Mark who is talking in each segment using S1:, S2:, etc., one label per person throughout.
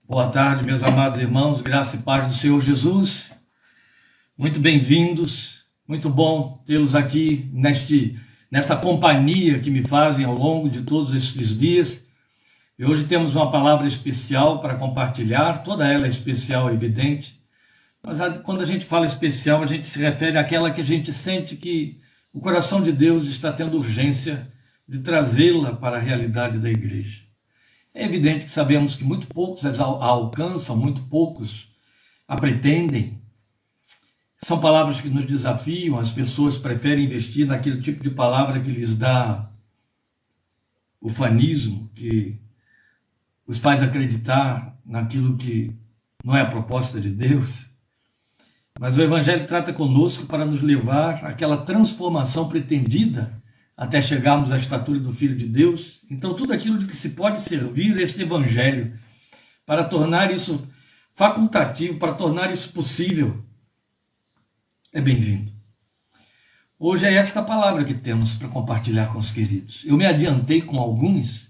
S1: Boa tarde, meus amados irmãos, graça e paz do Senhor Jesus. Muito bem-vindos, muito bom tê-los aqui nesta companhia que me fazem ao longo de todos estes dias. E hoje temos uma palavra especial para compartilhar, toda ela é especial, é evidente. Mas quando a gente fala especial, a gente se refere àquela que a gente sente que o coração de Deus está tendo urgência de trazê-la para a realidade da igreja. É evidente que sabemos que muito poucos a alcançam, muito poucos a pretendem. São palavras que nos desafiam, as pessoas preferem investir naquele tipo de palavra que lhes dá ufanismo, que os faz acreditar naquilo que não é a proposta de Deus. Mas o Evangelho trata conosco para nos levar àquela transformação pretendida até chegarmos à estatura do Filho de Deus. Então, tudo aquilo de que se pode servir esse Evangelho para tornar isso facultativo, para tornar isso possível, é bem-vindo. Hoje é esta palavra que temos para compartilhar com os queridos. Eu me adiantei com alguns,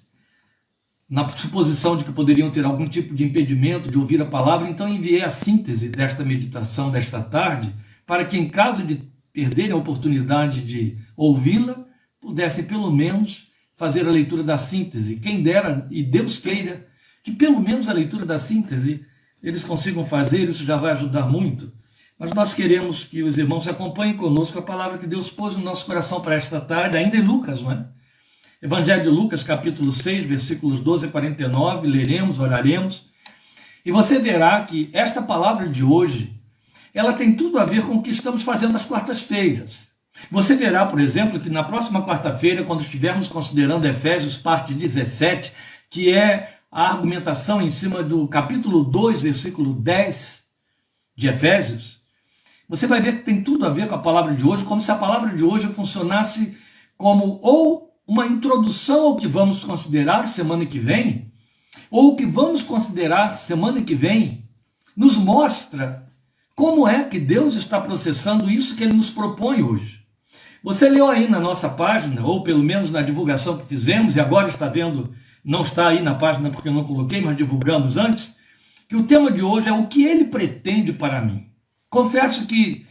S1: na suposição de que poderiam ter algum tipo de impedimento de ouvir a palavra, então enviei a síntese desta meditação desta tarde, para que, em caso de perderem a oportunidade de ouvi-la, pudessem pelo menos fazer a leitura da síntese. Quem dera, e Deus queira, que pelo menos a leitura da síntese eles consigam fazer, isso já vai ajudar muito. Mas nós queremos que os irmãos acompanhem conosco a palavra que Deus pôs no nosso coração para esta tarde, ainda em Lucas, não é? Evangelho de Lucas, capítulo 6, versículos 12 a 49, leremos, oraremos, e você verá que esta palavra de hoje, ela tem tudo a ver com o que estamos fazendo às quartas-feiras. Você verá, por exemplo, que na próxima quarta-feira, quando estivermos considerando Efésios, parte 17, que é a argumentação em cima do capítulo 2, versículo 10 de Efésios, você vai ver que tem tudo a ver com a palavra de hoje, como se a palavra de hoje funcionasse como ou uma introdução ao que vamos considerar semana que vem, ou o que vamos considerar semana que vem, nos mostra como é que Deus está processando isso que Ele nos propõe hoje. Você leu aí na nossa página, ou pelo menos na divulgação que fizemos, e agora está vendo, não está aí na página porque eu não coloquei, mas divulgamos antes, que o tema de hoje é o que Ele pretende para mim. Confesso que,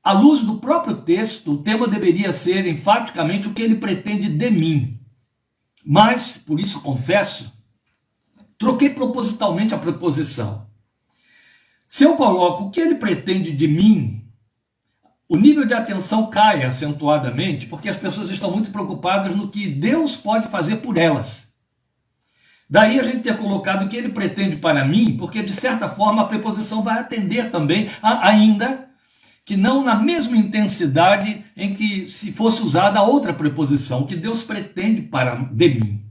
S1: à luz do próprio texto, o tema deveria ser enfaticamente o que Ele pretende de mim. Mas, por isso confesso, troquei propositalmente a preposição. Se eu coloco o que Ele pretende de mim, o nível de atenção cai acentuadamente, porque as pessoas estão muito preocupadas no que Deus pode fazer por elas. Daí a gente ter colocado o que Ele pretende para mim, porque de certa forma a preposição vai atender também, ainda que não na mesma intensidade em que se fosse usada a outra preposição, o que Deus pretende de mim.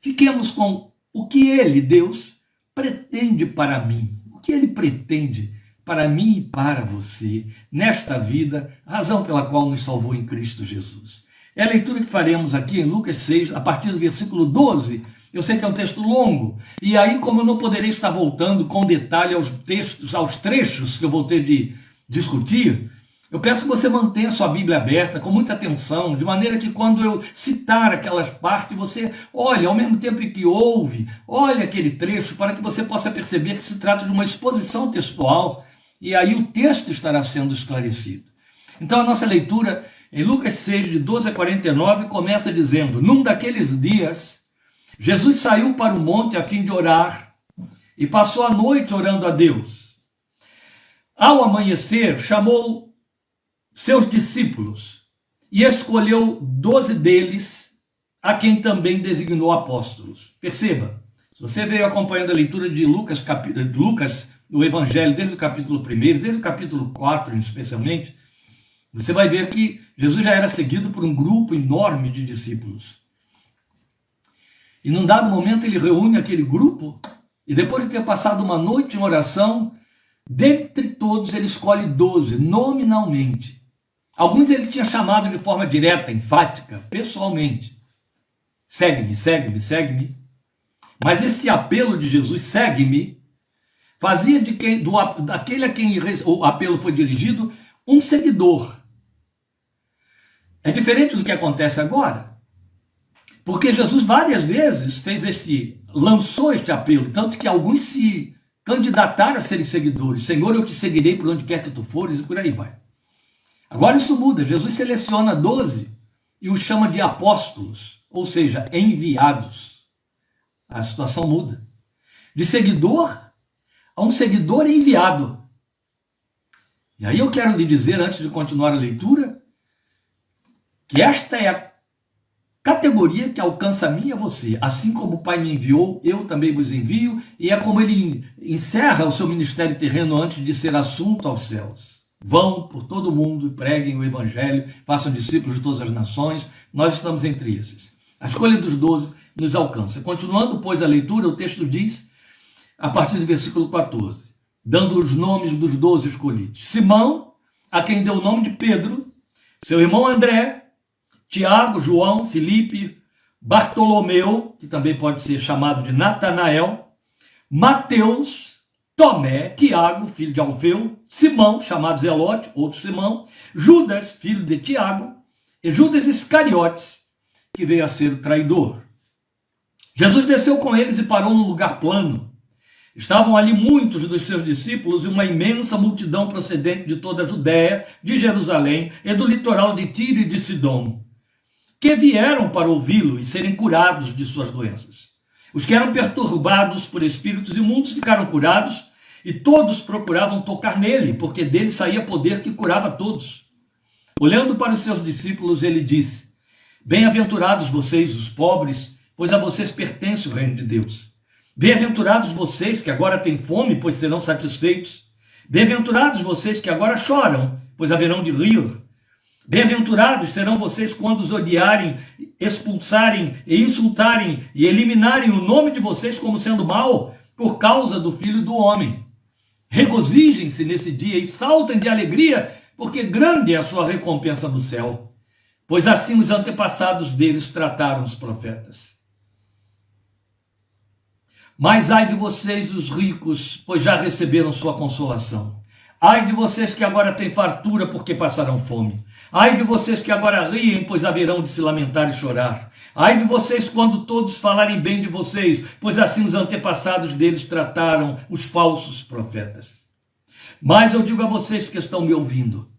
S1: Fiquemos com o que Ele, Deus, pretende para mim. O que Ele pretende para mim e para você, nesta vida, razão pela qual nos salvou em Cristo Jesus. É a leitura que faremos aqui em Lucas 6, a partir do versículo 12. Eu sei que é um texto longo, e aí, como eu não poderei estar voltando com detalhe aos textos, aos trechos que eu vou ter de discutir, eu peço que você mantenha a sua Bíblia aberta, com muita atenção, de maneira que quando eu citar aquelas partes, você olha, ao mesmo tempo que ouve, olha aquele trecho, para que você possa perceber que se trata de uma exposição textual, e aí o texto estará sendo esclarecido. Então a nossa leitura em Lucas 6, de 12 a 49, começa dizendo: num daqueles dias, Jesus saiu para o monte a fim de orar e passou a noite orando a Deus. Ao amanhecer, chamou seus discípulos e escolheu 12 deles, a quem também designou apóstolos. Perceba, se você veio acompanhando a leitura de Lucas, o Evangelho, desde o capítulo 1, desde o capítulo 4 especialmente, você vai ver que Jesus já era seguido por um grupo enorme de discípulos. E num dado momento ele reúne aquele grupo, e depois de ter passado uma noite em oração, dentre todos ele escolhe 12, nominalmente. Alguns ele tinha chamado de forma direta, enfática, pessoalmente. Segue-me, segue-me, segue-me. Mas esse apelo de Jesus, segue-me, fazia daquele a quem o apelo foi dirigido, um seguidor. É diferente do que acontece agora. Porque Jesus várias vezes lançou este apelo, tanto que alguns se candidataram a serem seguidores. Senhor, eu te seguirei por onde quer que tu fores, e por aí vai. Agora isso muda. Jesus seleciona 12 e os chama de apóstolos, ou seja, enviados. A situação muda. De seguidor a um seguidor enviado. E aí eu quero lhe dizer, antes de continuar a leitura, que esta é a categoria que alcança a mim e a você. Assim como o Pai me enviou, eu também vos envio, e é como ele encerra o seu ministério terreno antes de ser assunto aos céus. Vão por todo o mundo e preguem o evangelho, façam discípulos de todas as nações. Nós estamos entre esses. A escolha dos 12 nos alcança. Continuando, pois, a leitura, o texto diz, a partir do versículo 14, dando os nomes dos 12 escolhidos. Simão, a quem deu o nome de Pedro, seu irmão André, Tiago, João, Filipe, Bartolomeu, que também pode ser chamado de Natanael, Mateus, Tomé, Tiago, filho de Alfeu, Simão, chamado Zelote, outro Simão, Judas, filho de Tiago, e Judas Iscariotes, que veio a ser o traidor. Jesus desceu com eles e parou num lugar plano. Estavam ali muitos dos seus discípulos e uma imensa multidão procedente de toda a Judéia, de Jerusalém e do litoral de Tiro e de Sidom, que vieram para ouvi-lo e serem curados de suas doenças. Os que eram perturbados por espíritos imundos ficaram curados, e todos procuravam tocar nele, porque dele saía poder que curava todos. Olhando para os seus discípulos, ele disse: Bem-aventurados vocês, os pobres, pois a vocês pertence o reino de Deus. Bem-aventurados vocês que agora têm fome, pois serão satisfeitos. Bem-aventurados vocês que agora choram, pois haverão de rir. Bem-aventurados serão vocês quando os odiarem, expulsarem e insultarem e eliminarem o nome de vocês como sendo mau, por causa do Filho do Homem. Regozijem-se nesse dia e saltem de alegria, porque grande é a sua recompensa no céu. Pois assim os antepassados deles trataram os profetas. Mas ai de vocês, os ricos, pois já receberam sua consolação. Ai de vocês que agora têm fartura, porque passaram fome. Ai de vocês que agora riem, pois haverão de se lamentar e chorar. Ai de vocês quando todos falarem bem de vocês, pois assim os antepassados deles trataram os falsos profetas. Mas eu digo a vocês que estão me ouvindo: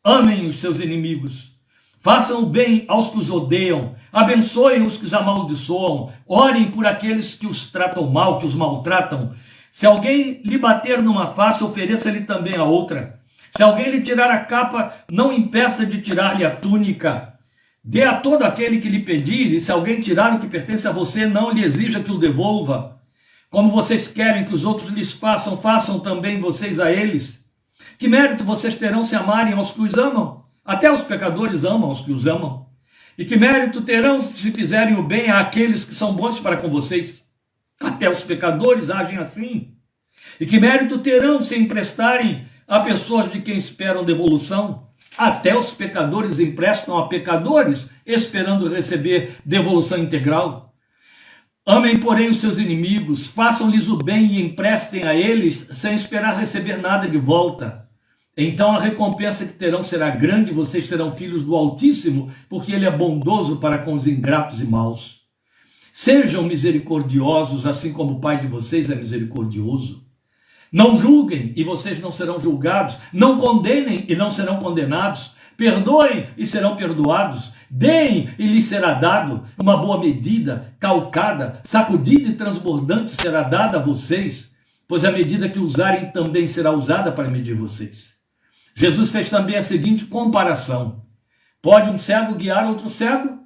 S1: amem os seus inimigos, façam o bem aos que os odeiam, abençoem os que os amaldiçoam, orem por aqueles que os tratam mal, que os maltratam. Se alguém lhe bater numa face, ofereça-lhe também a outra. Se alguém lhe tirar a capa, não impeça de tirar-lhe a túnica. Dê a todo aquele que lhe pedir, e se alguém tirar o que pertence a você, não lhe exija que o devolva. Como vocês querem que os outros lhes façam, façam também vocês a eles. Que mérito vocês terão se amarem aos que os amam? Até os pecadores amam os que os amam. E que mérito terão se fizerem o bem àqueles que são bons para com vocês? Até os pecadores agem assim. E que mérito terão se emprestarem a pessoas de quem esperam devolução? Até os pecadores emprestam a pecadores, esperando receber devolução integral. Amem, porém, os seus inimigos, façam-lhes o bem e emprestem a eles, sem esperar receber nada de volta. Então a recompensa que terão será grande, vocês serão filhos do Altíssimo, porque ele é bondoso para com os ingratos e maus. Sejam misericordiosos, assim como o Pai de vocês é misericordioso. Não julguem e vocês não serão julgados. Não condenem e não serão condenados. Perdoem e serão perdoados. Deem e lhes será dado. Uma boa medida, calcada, sacudida e transbordante será dada a vocês, pois a medida que usarem também será usada para medir vocês. Jesus fez também a seguinte comparação: pode um cego guiar outro cego?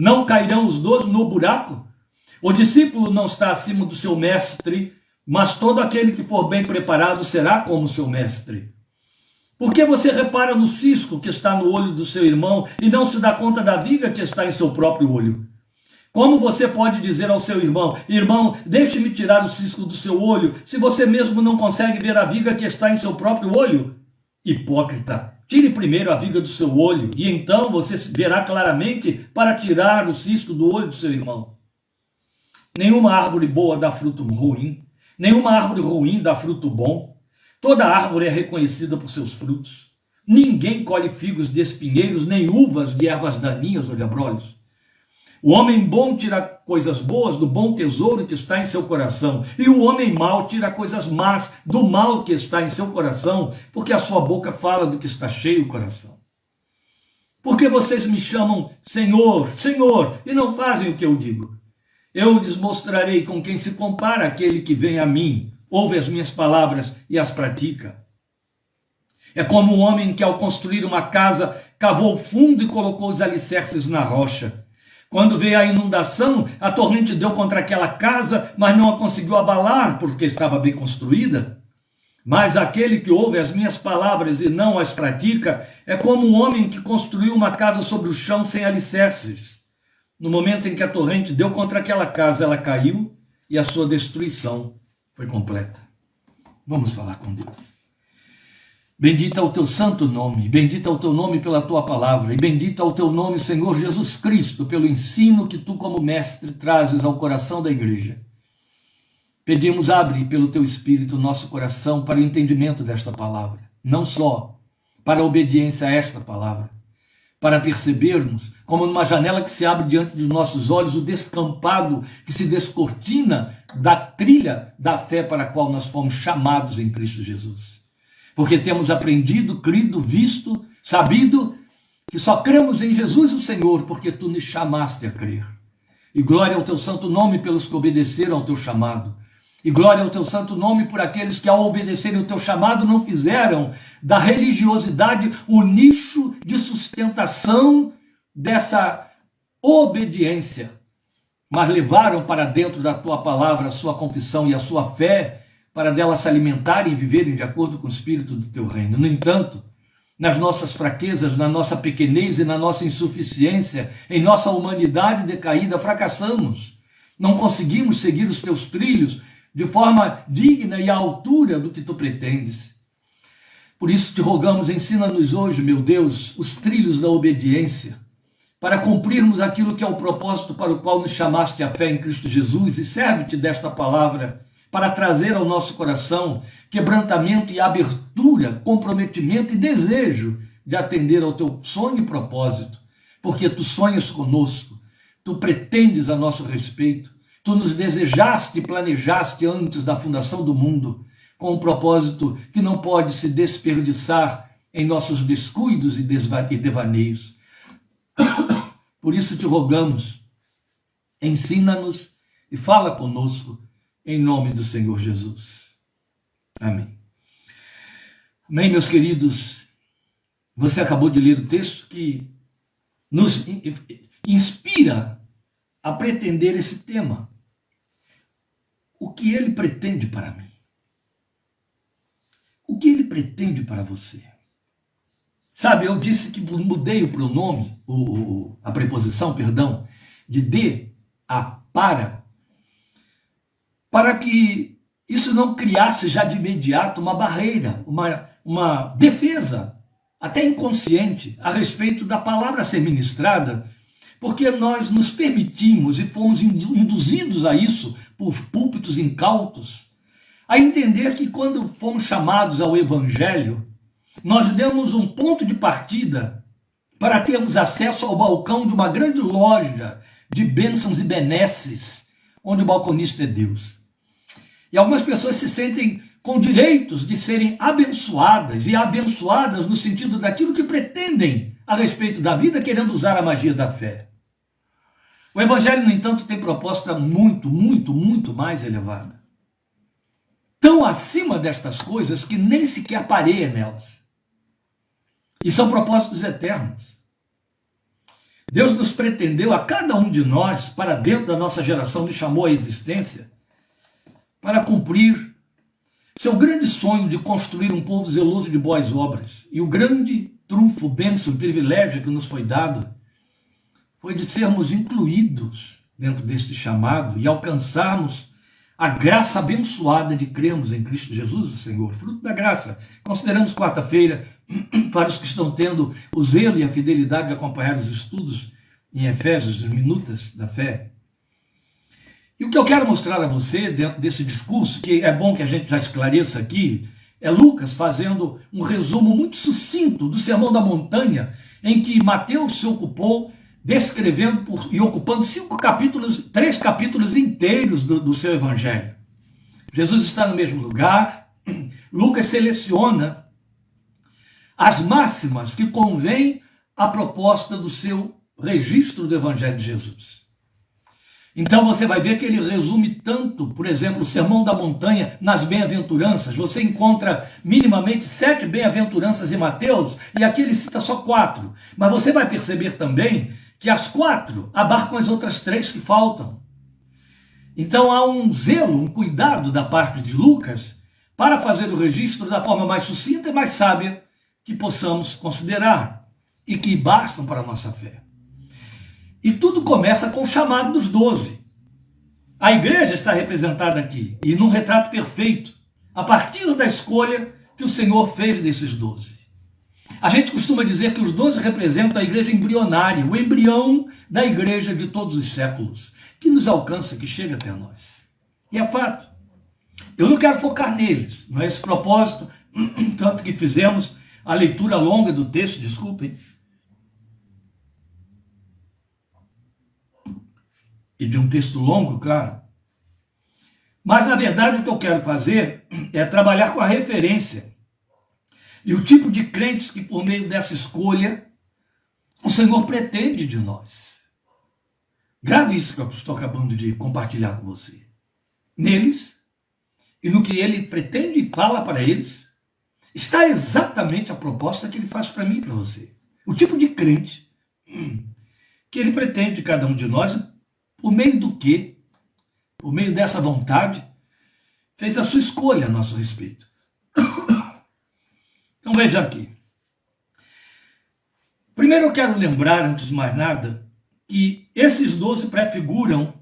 S1: Não cairão os dois no buraco? O discípulo não está acima do seu mestre, mas todo aquele que for bem preparado será como seu mestre. Por que você repara no cisco que está no olho do seu irmão e não se dá conta da viga que está em seu próprio olho? Como você pode dizer ao seu irmão: irmão, deixe-me tirar o cisco do seu olho, se você mesmo não consegue ver a viga que está em seu próprio olho? Hipócrita, tire primeiro a viga do seu olho, e então você verá claramente para tirar o cisco do olho do seu irmão. Nenhuma árvore boa dá fruto ruim, nenhuma árvore ruim dá fruto bom. Toda árvore é reconhecida por seus frutos. Ninguém colhe figos de espinheiros, nem uvas de ervas daninhas ou de abrolhos. O homem bom tira coisas boas do bom tesouro que está em seu coração, e o homem mau tira coisas más do mal que está em seu coração, porque a sua boca fala do que está cheio o coração. Porque vocês me chamam Senhor, Senhor, e não fazem o que eu digo? Eu lhes mostrarei com quem se compara aquele que vem a mim, ouve as minhas palavras e as pratica. É como um homem que, ao construir uma casa, cavou fundo e colocou os alicerces na rocha. Quando veio a inundação, a torrente deu contra aquela casa, mas não a conseguiu abalar, porque estava bem construída. Mas aquele que ouve as minhas palavras e não as pratica, é como um homem que construiu uma casa sobre o chão sem alicerces. No momento em que a torrente deu contra aquela casa, ela caiu e a sua destruição foi completa. Vamos falar com Deus. Bendito é o teu santo nome, bendito é o teu nome pela tua palavra, e bendito é o teu nome, Senhor Jesus Cristo, pelo ensino que tu, como mestre, trazes ao coração da igreja. Pedimos, abre pelo teu Espírito o nosso coração para o entendimento desta palavra, não só para a obediência a esta palavra, para percebermos, como numa janela que se abre diante dos nossos olhos, o descampado que se descortina da trilha da fé para a qual nós fomos chamados em Cristo Jesus. Porque temos aprendido, crido, visto, sabido que só cremos em Jesus o Senhor, porque tu nos chamaste a crer. E glória ao teu santo nome pelos que obedeceram ao teu chamado. E glória ao teu santo nome por aqueles que, ao obedecerem o teu chamado, não fizeram da religiosidade o nicho de sustentação dessa obediência, mas levaram para dentro da tua palavra a sua confissão e a sua fé, para dela se alimentarem e viverem de acordo com o Espírito do teu reino. No entanto, nas nossas fraquezas, na nossa pequenez e na nossa insuficiência, em nossa humanidade decaída, fracassamos. Não conseguimos seguir os teus trilhos de forma digna e à altura do que tu pretendes. Por isso te rogamos, ensina-nos hoje, meu Deus, os trilhos da obediência, para cumprirmos aquilo que é o propósito para o qual nos chamaste a fé em Cristo Jesus, e serve-te desta palavra para trazer ao nosso coração quebrantamento e abertura, comprometimento e desejo de atender ao teu sonho e propósito, porque tu sonhas conosco, tu pretendes a nosso respeito, tu nos desejaste e planejaste antes da fundação do mundo, com um propósito que não pode se desperdiçar em nossos descuidos e devaneios. Por isso te rogamos, ensina-nos e fala conosco, em nome do Senhor Jesus. Amém. Amém, meus queridos. Você acabou de ler o texto que nos inspira a pretender esse tema. O que ele pretende para mim? O que ele pretende para você? Sabe, eu disse que mudei o pronome, a preposição, perdão, de de a para que isso não criasse já de imediato uma barreira, uma defesa, até inconsciente, a respeito da palavra a ser ministrada, porque nós nos permitimos e fomos induzidos a isso por púlpitos incautos, a entender que quando fomos chamados ao Evangelho, nós demos um ponto de partida para termos acesso ao balcão de uma grande loja de bênçãos e benesses, onde o balconista é Deus. E algumas pessoas se sentem com direitos de serem abençoadas, e abençoadas no sentido daquilo que pretendem a respeito da vida, querendo usar a magia da fé. O Evangelho, no entanto, tem proposta muito, muito, muito mais elevada. Tão acima destas coisas que nem sequer pareia nelas. E são propósitos eternos. Deus nos pretendeu, a cada um de nós, para dentro da nossa geração, nos chamou à existência, para cumprir seu grande sonho de construir um povo zeloso de boas obras. E o grande trunfo, bênção, privilégio que nos foi dado foi de sermos incluídos dentro deste chamado e alcançarmos a graça abençoada de crermos em Cristo Jesus, o Senhor, fruto da graça. Consideramos quarta-feira, para os que estão tendo o zelo e a fidelidade de acompanhar os estudos em Efésios, as minutas da fé. E o que eu quero mostrar a você dentro desse discurso, que é bom que a gente já esclareça aqui, é Lucas fazendo um resumo muito sucinto do Sermão da Montanha, em que Mateus se ocupou descrevendo e ocupando 3 capítulos inteiros do seu evangelho. Jesus está no mesmo lugar. Lucas seleciona as máximas que convêm à proposta do seu registro do evangelho de Jesus. Então você vai ver que ele resume tanto, por exemplo, o Sermão da Montanha nas bem-aventuranças. Você encontra minimamente 7 bem-aventuranças em Mateus, e aqui ele cita só 4. Mas você vai perceber também que as 4 abarcam as outras 3 que faltam. Então há um zelo, um cuidado da parte de Lucas para fazer o registro da forma mais sucinta e mais sábia que possamos considerar e que bastam para a nossa fé. E tudo começa com o chamado dos 12. A igreja está representada aqui, e num retrato perfeito, a partir da escolha que o Senhor fez desses 12. A gente costuma dizer que os 12 representam a igreja embrionária, o embrião da igreja de todos os séculos, que nos alcança, que chega até nós. E é fato. Eu não quero focar neles, não é esse propósito, tanto que fizemos a leitura longa do texto, desculpem, e de um texto longo, claro. Mas, na verdade, o que eu quero fazer é trabalhar com a referência e o tipo de crentes que, por meio dessa escolha, o Senhor pretende de nós. Grave isso que eu estou acabando de compartilhar com você. Neles, e no que ele pretende e fala para eles, está exatamente a proposta que ele faz para mim e para você. O tipo de crente que ele pretende de cada um de nós, por meio do quê? Por meio dessa vontade, fez a sua escolha a nosso respeito. Então veja aqui. Primeiro eu quero lembrar, antes de mais nada, que esses 12 prefiguram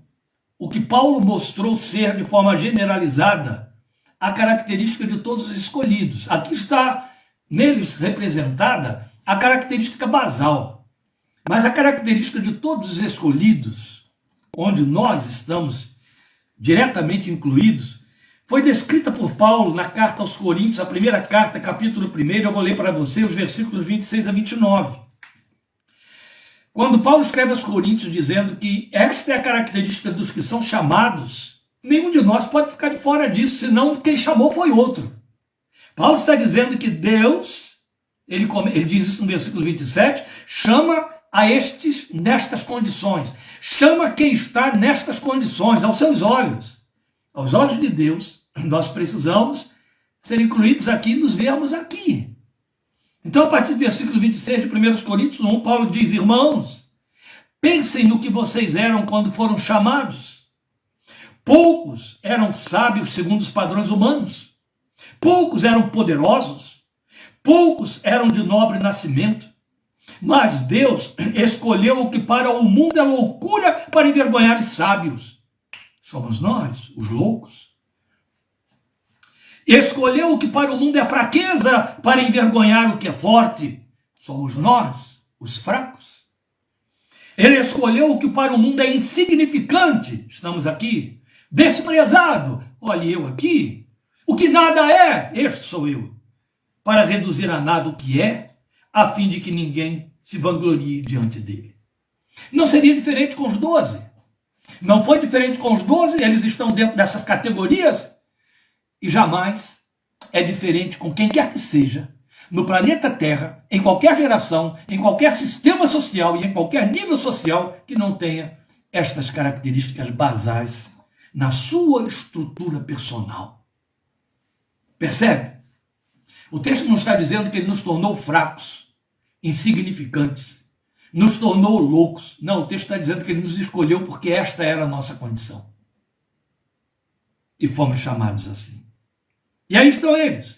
S1: o que Paulo mostrou ser, de forma generalizada, a característica de todos os escolhidos. Aqui está, neles, representada a característica basal. Mas a característica de todos os escolhidos, onde nós estamos diretamente incluídos, foi descrita por Paulo na carta aos Coríntios, a primeira carta, capítulo 1, eu vou ler para você os versículos 26 a 29. Quando Paulo escreve aos Coríntios dizendo que esta é a característica dos que são chamados, nenhum de nós pode ficar de fora disso, senão quem chamou foi outro. Paulo está dizendo que Deus, ele diz isso no versículo 27, chama a estes nestas condições. Chama quem está nestas condições, aos seus olhos. Aos olhos de Deus, nós precisamos ser incluídos aqui, nos vermos aqui. Então, a partir do versículo 26 de 1 Coríntios 1, Paulo diz: irmãos, pensem no que vocês eram quando foram chamados. Poucos eram sábios segundo os padrões humanos. Poucos eram poderosos. Poucos eram de nobre nascimento. Mas Deus escolheu o que para o mundo é loucura para envergonhar os sábios. Somos nós, os loucos. Escolheu o que para o mundo é fraqueza para envergonhar o que é forte. Somos nós, os fracos. Ele escolheu o que para o mundo é insignificante. Estamos aqui. Desprezado. Olha eu aqui. O que nada é, este sou eu. Para reduzir a nada o que é, a fim de que ninguém se vanglorie diante dele. Não seria diferente com os 12. Não foi diferente com os 12, eles estão dentro dessas categorias. E jamais é diferente com quem quer que seja, no planeta Terra, em qualquer geração, em qualquer sistema social e em qualquer nível social que não tenha estas características basais na sua estrutura personal. Percebe? O texto não está dizendo que ele nos tornou fracos, insignificantes, nos tornou loucos. Não, o texto está dizendo que ele nos escolheu porque esta era a nossa condição. E fomos chamados assim. E aí estão eles.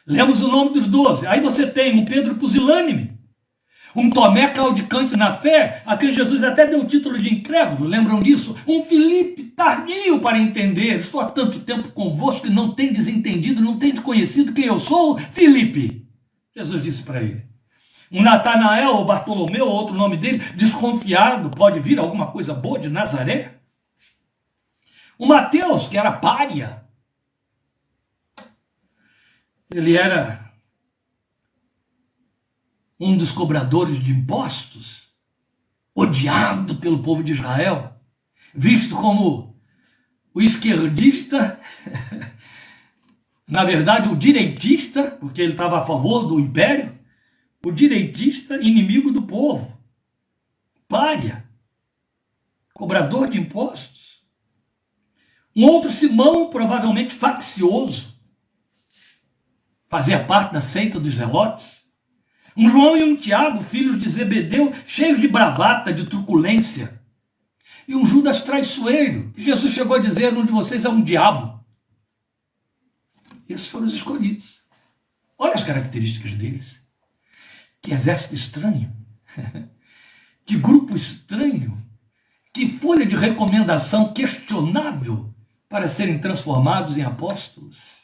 S1: Lemos o nome dos 12. Aí você tem um Pedro pusilânime, um Tomé claudicante na fé, a quem Jesus até deu o título de incrédulo, lembram disso? Um Filipe tardio para entender. Estou há tanto tempo convosco que não tendes entendido, não tendes conhecido quem eu sou, Filipe. Jesus disse para ele. Um Natanael, ou Bartolomeu, ou outro nome dele, desconfiado, pode vir alguma coisa boa de Nazaré? O Mateus, que era pária. Ele era um dos cobradores de impostos. odiado pelo povo de Israel, visto como o esquerdista, na verdade o direitista, porque ele estava a favor do império, o direitista inimigo do povo, pária, cobrador de impostos. Um outro Simão, provavelmente faccioso, fazia parte da seita dos zelotes. Um João e um Tiago, filhos de Zebedeu, cheios de bravata, de truculência. E um Judas traiçoeiro, que Jesus chegou a dizer: um de vocês é um diabo. Esses foram os escolhidos. Olha as características deles. Que exército estranho. Que grupo estranho. Que folha de recomendação questionável para serem transformados em apóstolos.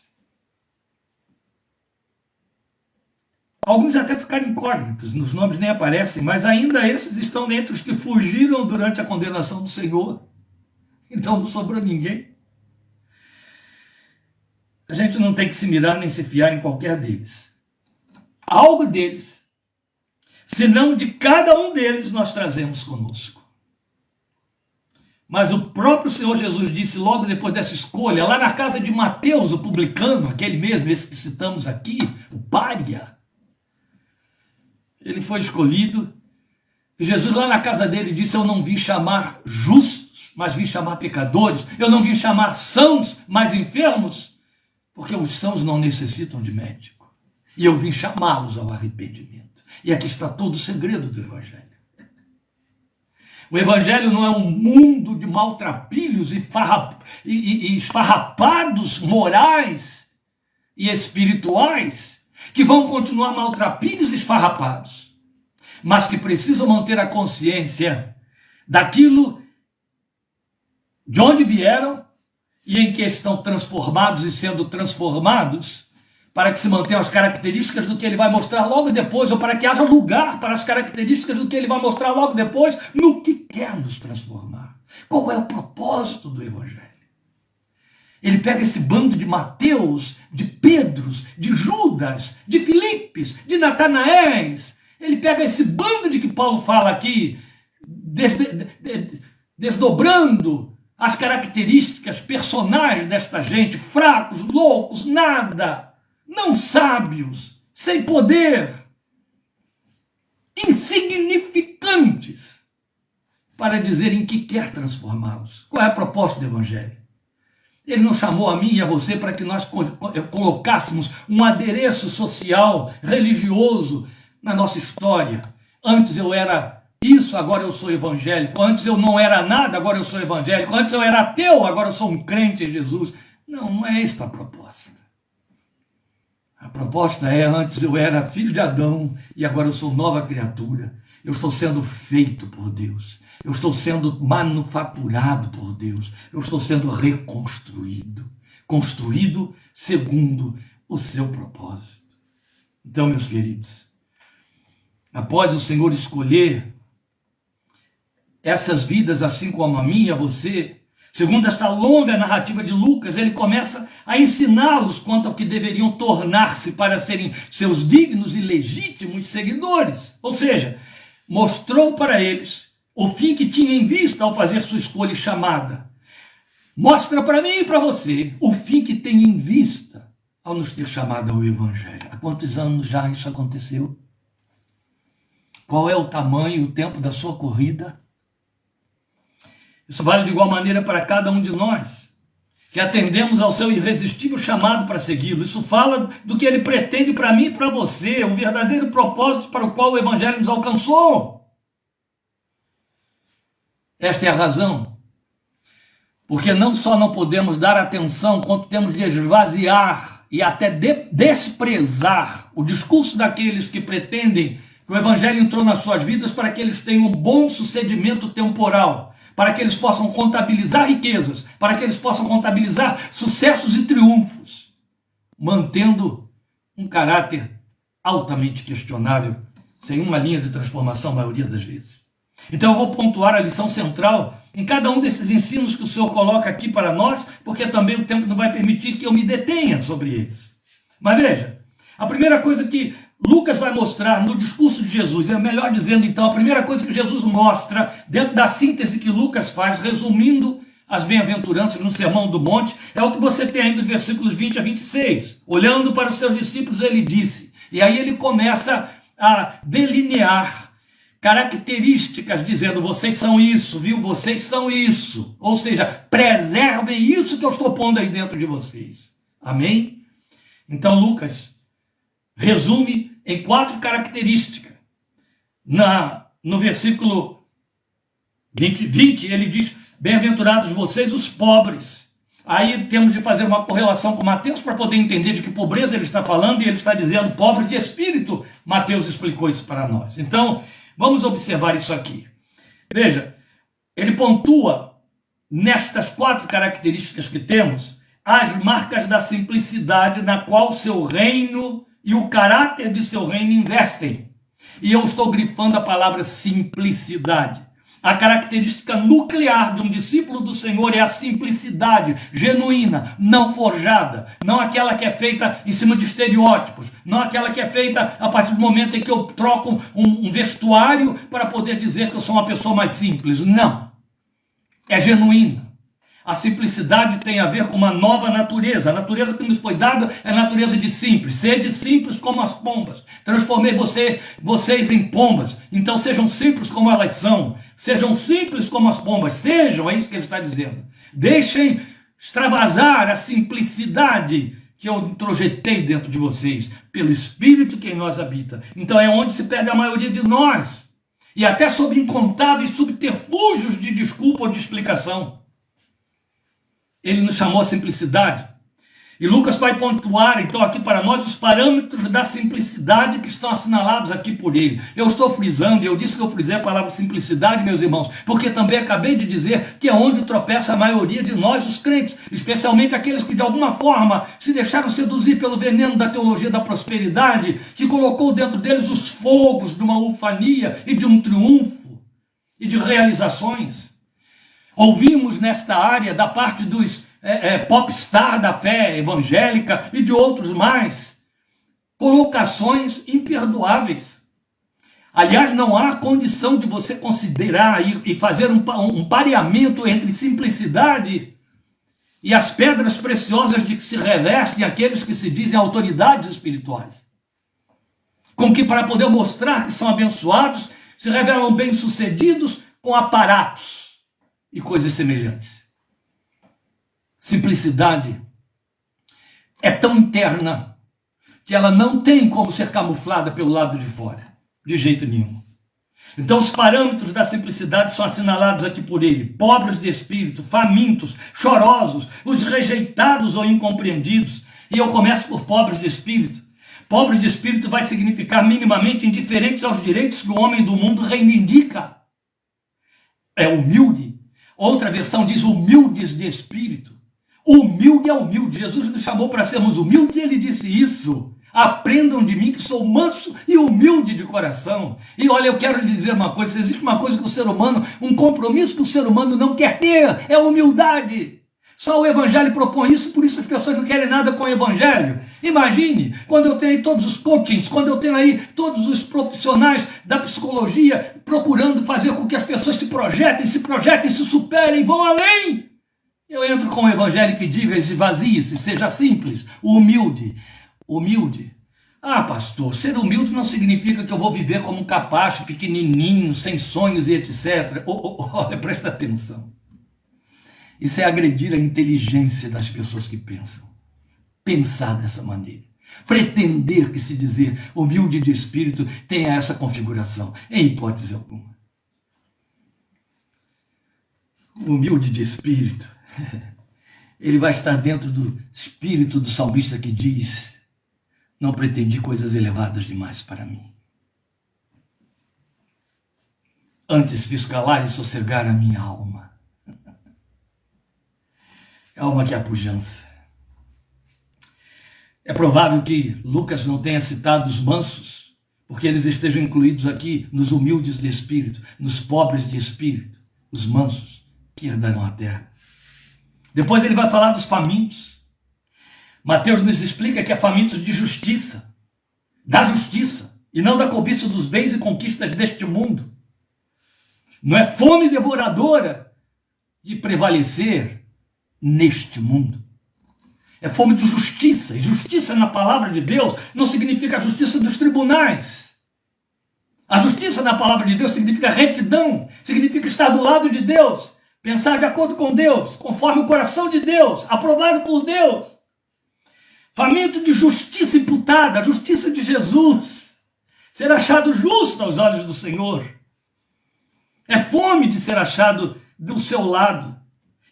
S1: Alguns até ficaram incógnitos, nos nomes nem aparecem, mas ainda esses estão entre os que fugiram durante a condenação do Senhor. Então não sobrou ninguém. A gente não tem que se mirar nem se fiar em qualquer deles. Algo deles, senão de cada um deles, nós trazemos conosco. Mas o próprio Senhor Jesus disse logo depois dessa escolha, lá na casa de Mateus, o publicano, aquele mesmo, esse que citamos aqui, o pária. Ele foi escolhido, e Jesus lá na casa dele disse: eu não vim chamar justos, mas vim chamar pecadores. Eu não vim chamar sãos, mas enfermos, porque os sãos não necessitam de médico. E eu vim chamá-los ao arrependimento. E aqui está todo o segredo do Evangelho. O Evangelho não é um mundo de maltrapilhos e esfarrapados morais e espirituais, que vão continuar maltrapilhos e esfarrapados, mas que precisam manter a consciência daquilo de onde vieram e em que estão transformados e sendo transformados, para que se mantenham as características do que ele vai mostrar logo depois, ou para que haja lugar para as características do que ele vai mostrar logo depois, no que quer nos transformar. Qual é o propósito do Evangelho? Ele pega esse bando de Mateus, de Pedros, de Judas, de Filipes, de Natanaéis. Ele pega esse bando de que Paulo fala aqui, desdobrando as características personais desta gente, fracos, loucos, nada, não sábios, sem poder, insignificantes, para dizer em que quer transformá-los. Qual é a proposta do Evangelho? Ele não chamou a mim e a você para que nós colocássemos um adereço social, religioso na nossa história. Antes eu era isso, agora eu sou evangélico. Antes eu não era nada, agora eu sou evangélico. Antes eu era ateu, agora eu sou um crente em Jesus. Não, não é esta a proposta. A proposta é: antes eu era filho de Adão e agora eu sou nova criatura. Eu estou sendo feito por Deus. Eu estou sendo manufaturado por Deus. Eu estou sendo reconstruído. Construído segundo o seu propósito. Então, meus queridos, após o Senhor escolher essas vidas, assim como a mim e a você, segundo esta longa narrativa de Lucas, ele começa a ensiná-los quanto ao que deveriam tornar-se para serem seus dignos e legítimos seguidores. Ou seja, mostrou para eles o fim que tinha em vista ao fazer sua escolha e chamada. Mostra para mim e para você o fim que tem em vista ao nos ter chamado ao Evangelho. Há quantos anos já isso aconteceu? Qual é o tamanho e o tempo da sua corrida? Isso vale de igual maneira para cada um de nós, que atendemos ao seu irresistível chamado para segui-lo. Isso fala do que ele pretende para mim e para você, o verdadeiro propósito para o qual o Evangelho nos alcançou. Esta é a razão, porque não só não podemos dar atenção, quanto temos de esvaziar e até desprezar o discurso daqueles que pretendem que o Evangelho entrou nas suas vidas para que eles tenham um bom sucedimento temporal, para que eles possam contabilizar riquezas, para que eles possam contabilizar sucessos e triunfos, mantendo um caráter altamente questionável, sem uma linha de transformação a maioria das vezes. Então eu vou pontuar a lição central em cada um desses ensinos que o Senhor coloca aqui para nós, porque também o tempo não vai permitir que eu me detenha sobre eles. Mas veja, a primeira coisa que Lucas vai mostrar no discurso de Jesus, é melhor dizendo então, a primeira coisa que Jesus mostra, dentro da síntese que Lucas faz, resumindo as bem-aventuranças no Sermão do Monte, é o que você tem aí dos versículos 20 a 26. Olhando para os seus discípulos, ele disse, e aí ele começa a delinear características, dizendo, vocês são isso, viu? Vocês são isso. Ou seja, preservem isso que eu estou pondo aí dentro de vocês. Amém? Então Lucas resume em 4 características. No versículo 20 ele diz, bem-aventurados vocês os pobres. Aí temos de fazer uma correlação com Mateus para poder entender de que pobreza ele está falando, e ele está dizendo pobres de espírito. Mateus explicou isso para nós. Então, vamos observar isso aqui. Veja, ele pontua nestas 4 características que temos, as marcas da simplicidade na qual seu reino e o caráter de seu reino investem. E eu estou grifando a palavra simplicidade. A característica nuclear de um discípulo do Senhor é a simplicidade genuína, não forjada, não aquela que é feita em cima de estereótipos, não aquela que é feita a partir do momento em que eu troco um vestuário para poder dizer que eu sou uma pessoa mais simples. Não. É genuína. A simplicidade tem a ver com uma nova natureza. A natureza que nos foi dada é a natureza de simples. Sede simples como as pombas. Transformei vocês em pombas. Então sejam simples como elas são. Sejam simples como as pombas. Sejam, é isso que ele está dizendo. Deixem extravasar a simplicidade que eu introjetei dentro de vocês, pelo Espírito que em nós habita. Então é onde se perde a maioria de nós. E até sob incontáveis subterfúgios de desculpa ou de explicação. Ele nos chamou a simplicidade. E Lucas vai pontuar, então, aqui para nós, os parâmetros da simplicidade que estão assinalados aqui por ele. Eu estou frisando, eu disse que eu frisei a palavra simplicidade, meus irmãos, porque também acabei de dizer que é onde tropeça a maioria de nós, os crentes, especialmente aqueles que de alguma forma se deixaram seduzir pelo veneno da teologia da prosperidade, que colocou dentro deles os fogos de uma ufania e de um triunfo e de realizações. Ouvimos nesta área da parte dos popstar da fé evangélica e de outros mais, colocações imperdoáveis. Aliás, não há condição de você considerar e fazer um pareamento entre simplicidade e as pedras preciosas de que se revestem aqueles que se dizem autoridades espirituais. Com que, para poder mostrar que são abençoados, se revelam bem-sucedidos com aparatos e coisas semelhantes. Simplicidade é tão interna que ela não tem como ser camuflada pelo lado de fora, de jeito nenhum. Então os parâmetros da simplicidade são assinalados aqui por ele: pobres de espírito, famintos, chorosos, os rejeitados ou incompreendidos. E eu começo por pobres de espírito. Pobres de espírito vai significar minimamente indiferentes aos direitos que o homem do mundo reivindica. É humilde. Outra versão diz humildes de espírito. Humilde é humilde. Jesus nos chamou para sermos humildes e ele disse isso. Aprendam de mim que sou manso e humilde de coração. E olha, eu quero lhe dizer uma coisa: se existe uma coisa que o ser humano, um compromisso que o ser humano não quer ter, é humildade. Só o Evangelho propõe isso, por isso as pessoas não querem nada com o Evangelho. Imagine, quando eu tenho aí todos os coachings, quando eu tenho aí todos os profissionais da psicologia procurando fazer com que as pessoas se projetem, se superem, vão além. Eu entro com o Evangelho que diga: esvazie-se, seja simples, humilde. Humilde. Ah, pastor, ser humilde não significa que eu vou viver como um capacho, pequenininho, sem sonhos e etc. Olha, presta atenção. Isso é agredir a inteligência das pessoas que pensam. Pensar dessa maneira. Pretender que se dizer humilde de espírito tenha essa configuração. Em hipótese alguma. Humilde de espírito, ele vai estar dentro do espírito do salmista que diz: não pretendi coisas elevadas demais para mim. Antes fiz calar e sossegar a minha alma. Alma que é a pujança. É provável que Lucas não tenha citado os mansos, porque eles estejam incluídos aqui nos humildes de espírito, nos pobres de espírito, os mansos que herdarão a terra. Depois ele vai falar dos famintos. Mateus nos explica que é famintos de justiça, da justiça, e não da cobiça dos bens e conquistas deste mundo. Não é fome devoradora de prevalecer neste mundo. É fome de justiça. E justiça na palavra de Deus não significa a justiça dos tribunais. A justiça na palavra de Deus significa retidão, significa estar do lado de Deus, pensar de acordo com Deus, conforme o coração de Deus, aprovado por Deus. Faminto de justiça imputada, a justiça de Jesus, ser achado justo aos olhos do Senhor. É fome de ser achado do seu lado.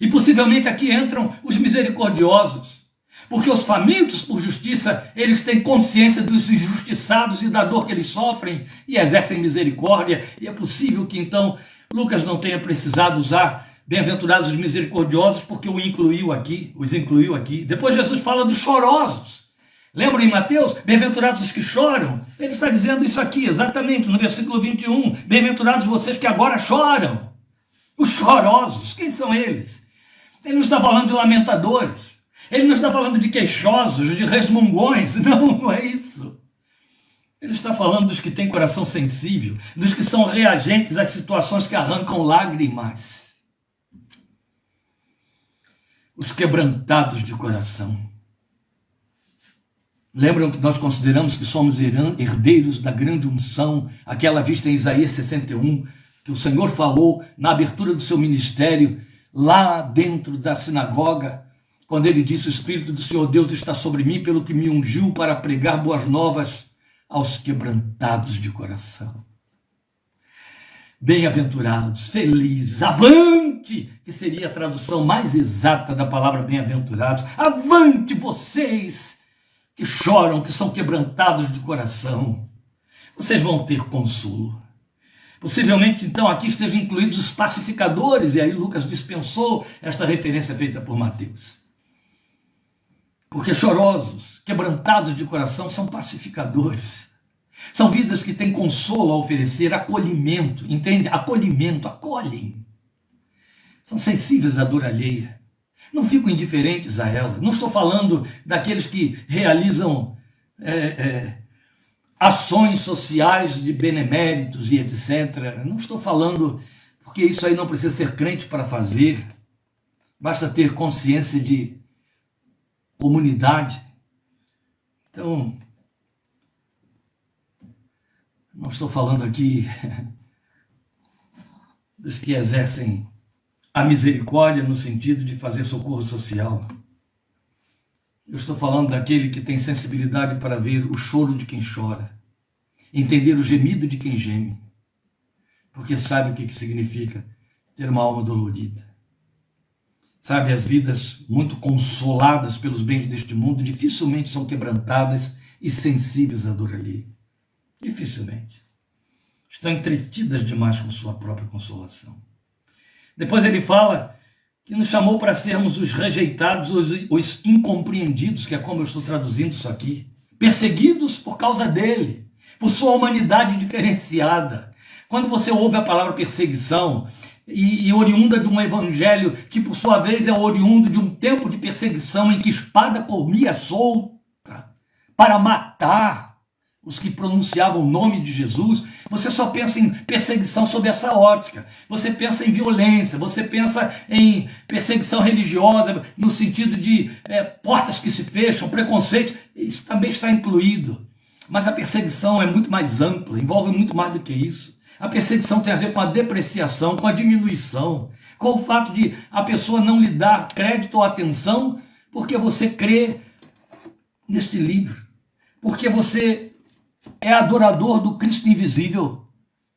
S1: E possivelmente aqui entram os misericordiosos, porque os famintos por justiça, eles têm consciência dos injustiçados e da dor que eles sofrem e exercem misericórdia. E é possível que então Lucas não tenha precisado usar bem-aventurados os misericordiosos, porque os incluiu aqui. Depois Jesus fala dos chorosos. Lembra em Mateus? Bem-aventurados os que choram. Ele está dizendo isso aqui, exatamente, no versículo 21. Bem-aventurados vocês que agora choram. Os chorosos, quem são eles? Ele não está falando de lamentadores. Ele não está falando de queixosos, de resmungões. Não é isso. Ele está falando dos que têm coração sensível, dos que são reagentes às situações que arrancam lágrimas. Os quebrantados de coração. Lembram que nós consideramos que somos herdeiros da grande unção, aquela vista em Isaías 61, que o Senhor falou na abertura do seu ministério, lá dentro da sinagoga, quando ele disse: o Espírito do Senhor Deus está sobre mim, pelo que me ungiu para pregar boas novas aos quebrantados de coração. Bem-aventurados, felizes, avante, que seria a tradução mais exata da palavra bem-aventurados. Avante vocês que choram, que são quebrantados de coração. Vocês vão ter consolo. Possivelmente, então, aqui estejam incluídos os pacificadores, e aí Lucas dispensou esta referência feita por Mateus. Porque chorosos, quebrantados de coração, são pacificadores. São vidas que têm consolo a oferecer, acolhimento, entende? Acolhimento, acolhem. São sensíveis à dor alheia. Não ficam indiferentes a ela. Não estou falando daqueles que realizam ações sociais de beneméritos e etc. Não estou falando, porque isso aí não precisa ser crente para fazer. Basta ter consciência de comunidade. Então, não estou falando aqui dos que exercem a misericórdia no sentido de fazer socorro social. Eu estou falando daquele que tem sensibilidade para ver o choro de quem chora, entender o gemido de quem geme, porque sabe o que significa ter uma alma dolorida. Sabe, as vidas muito consoladas pelos bens deste mundo dificilmente são quebrantadas e sensíveis à dor alheia. Dificilmente. Estão entretidas demais com sua própria consolação. Depois ele fala que nos chamou para sermos os rejeitados, os incompreendidos, que é como eu estou traduzindo isso aqui, perseguidos por causa dele, por sua humanidade diferenciada. Quando você ouve a palavra perseguição, e oriunda de um evangelho que, por sua vez, é oriundo de um tempo de perseguição em que espada comia solta para matar os que pronunciavam o nome de Jesus, você só pensa em perseguição sob essa ótica. Você pensa em violência, você pensa em perseguição religiosa, no sentido de portas que se fecham, preconceito, isso também está incluído. Mas a perseguição é muito mais ampla, envolve muito mais do que isso. A perseguição tem a ver com a depreciação, com a diminuição, com o fato de a pessoa não lhe dar crédito ou atenção porque você crê neste livro, porque você é adorador do Cristo invisível,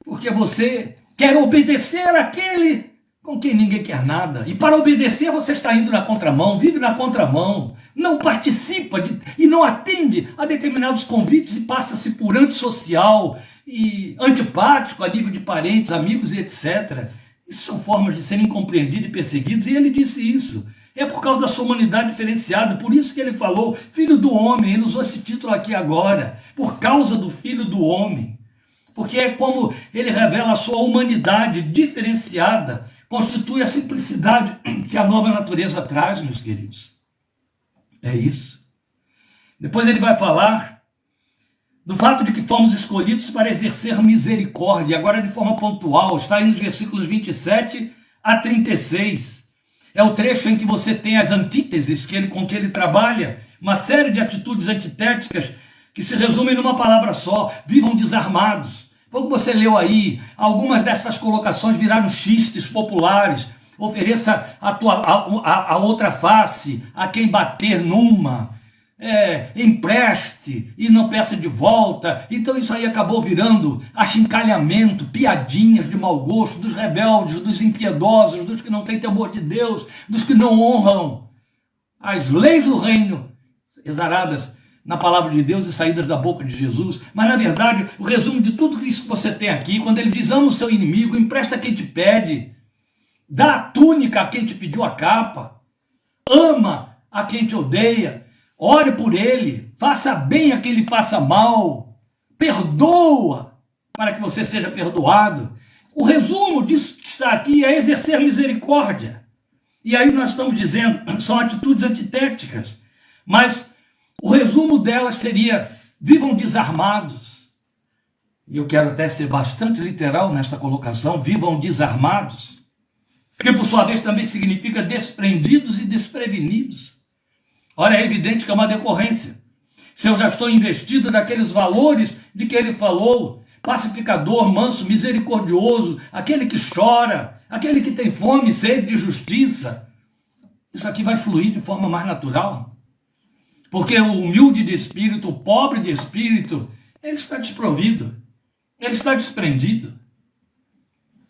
S1: porque você quer obedecer àquele com quem ninguém quer nada. E para obedecer você está indo na contramão, vive na contramão, não participa e não atende a determinados convites e passa-se por antissocial e antipático a nível de parentes, amigos e etc. Isso são formas de serem incompreendidos e perseguidos, e ele disse isso. É por causa da sua humanidade diferenciada, por isso que ele falou filho do homem, ele usou esse título aqui agora, por causa do filho do homem, porque é como ele revela a sua humanidade diferenciada, constitui a simplicidade que a nova natureza traz, meus queridos. É isso. Depois ele vai falar do fato de que fomos escolhidos para exercer misericórdia, agora de forma pontual, está aí nos versículos 27 a 36. É o trecho em que você tem as antíteses com que ele trabalha, uma série de atitudes antitéticas que se resumem numa palavra só: vivam desarmados. Foi o que você leu aí. Algumas dessas colocações viraram xistes populares. Ofereça a outra face a quem bater numa. Empreste e não peça de volta. Então isso aí acabou virando achincalhamento, piadinhas de mau gosto dos rebeldes, dos impiedosos, dos que não têm temor de Deus, dos que não honram as leis do reino, exaradas na palavra de Deus e saídas da boca de Jesus. Mas na verdade, o resumo de tudo isso que você tem aqui, quando ele diz: ama o seu inimigo, empresta a quem te pede, dá a túnica a quem te pediu a capa, ama a quem te odeia, ore por ele, faça bem a quem lhe faça mal, perdoa para que você seja perdoado. O resumo disso que está aqui é exercer misericórdia. E aí nós estamos dizendo, são atitudes antitéticas, mas o resumo delas seria: vivam desarmados. E eu quero até ser bastante literal nesta colocação: vivam desarmados, que por sua vez também significa desprendidos e desprevenidos. Ora, é evidente que é uma decorrência. Se eu já estou investido daqueles valores de que ele falou, pacificador, manso, misericordioso, aquele que chora, aquele que tem fome e sede de justiça, isso aqui vai fluir de forma mais natural. Porque o humilde de espírito, o pobre de espírito, ele está desprovido, ele está desprendido.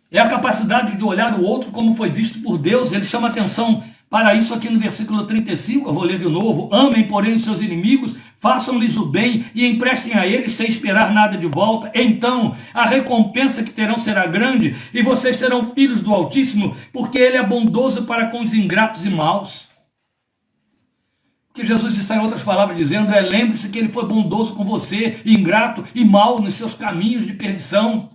S1: É a capacidade de olhar o outro como foi visto por Deus. Ele chama atenção para isso aqui no versículo 35, eu vou ler de novo: amem, porém, os seus inimigos, façam-lhes o bem e emprestem a eles sem esperar nada de volta. Então a recompensa que terão será grande e vocês serão filhos do Altíssimo, porque ele é bondoso para com os ingratos e maus. O que Jesus está, em outras palavras, dizendo é: lembre-se que ele foi bondoso com você, ingrato e mau nos seus caminhos de perdição.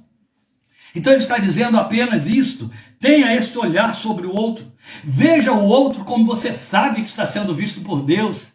S1: Então ele está dizendo apenas isto: tenha este olhar sobre o outro, veja o outro como você sabe que está sendo visto por Deus.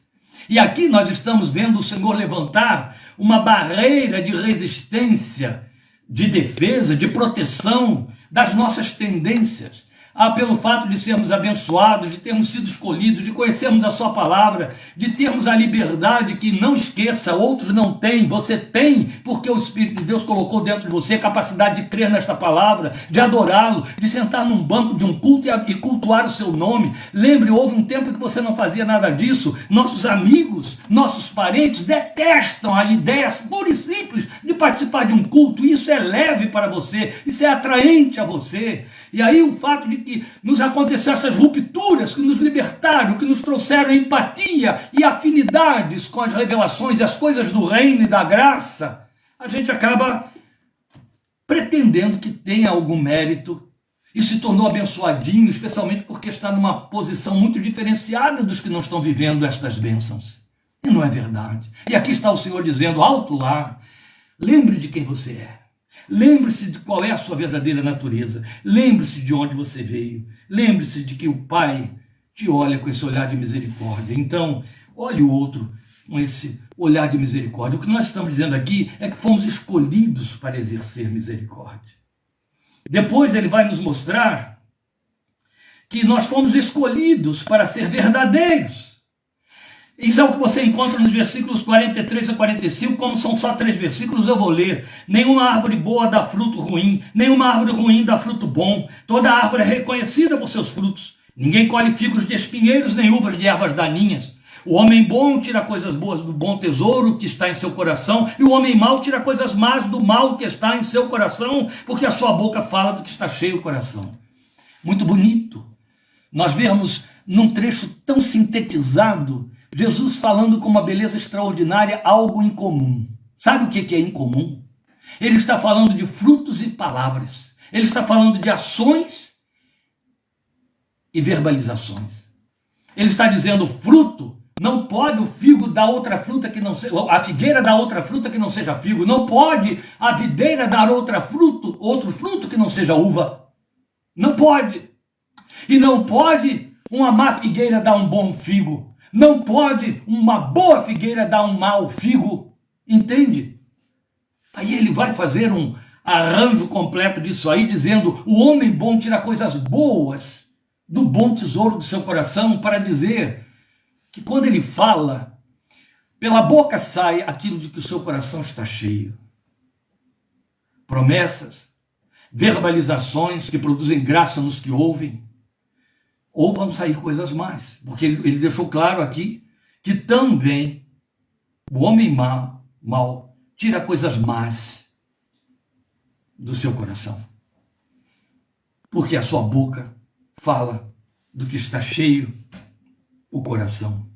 S1: E aqui nós estamos vendo o Senhor levantar uma barreira de resistência, de defesa, de proteção das nossas tendências. Pelo fato de sermos abençoados, de termos sido escolhidos, de conhecermos a sua palavra, de termos a liberdade que, não esqueça, outros não têm, você tem, porque o Espírito de Deus colocou dentro de você a capacidade de crer nesta palavra, de adorá-lo, de sentar num banco de um culto e cultuar o seu nome. Lembre, houve um tempo que você não fazia nada disso. Nossos amigos, nossos parentes detestam as ideias pura e simples de participar de um culto. Isso é leve para você, isso é atraente a você. E aí o fato de que nos aconteceram essas rupturas que nos libertaram, que nos trouxeram empatia e afinidades com as revelações e as coisas do reino e da graça, a gente acaba pretendendo que tenha algum mérito e se tornou abençoadinho, especialmente porque está numa posição muito diferenciada dos que não estão vivendo estas bênçãos. E não é verdade. E aqui está o Senhor dizendo: alto lá, lembre de quem você é. Lembre-se de qual é a sua verdadeira natureza. Lembre-se de onde você veio. Lembre-se de que o Pai te olha com esse olhar de misericórdia. Então, olhe o outro com esse olhar de misericórdia. O que nós estamos dizendo aqui é que fomos escolhidos para exercer misericórdia. Depois ele vai nos mostrar que nós fomos escolhidos para ser verdadeiros. Isso é o que você encontra nos versículos 43 a 45, como são só 3 versículos, eu vou ler. Nenhuma árvore boa dá fruto ruim, nenhuma árvore ruim dá fruto bom. Toda árvore é reconhecida por seus frutos. Ninguém colhe figos de espinheiros, nem uvas de ervas daninhas. O homem bom tira coisas boas do bom tesouro que está em seu coração, e o homem mau tira coisas más do mal que está em seu coração, porque a sua boca fala do que está cheio o coração. Muito bonito nós vermos num trecho tão sintetizado Jesus falando com uma beleza extraordinária algo incomum. Sabe o que é incomum? Ele está falando de frutos e palavras. Ele está falando de ações e verbalizações. Ele está dizendo: fruto, não pode o figo dar outra fruta que não seja, a figueira dar outra fruta que não seja figo. Não pode a videira dar outro fruto que não seja uva. Não pode. E não pode uma má figueira dar um bom figo. Não pode uma boa figueira dar um mau figo. Entende? Aí ele vai fazer um arranjo completo disso aí, dizendo: o homem bom tira coisas boas do bom tesouro do seu coração, para dizer que quando ele fala, pela boca sai aquilo de que o seu coração está cheio. Promessas, verbalizações que produzem graça nos que ouvem, ou vão sair coisas más, porque ele deixou claro aqui que também o homem mau tira coisas más do seu coração, porque a sua boca fala do que está cheio o coração.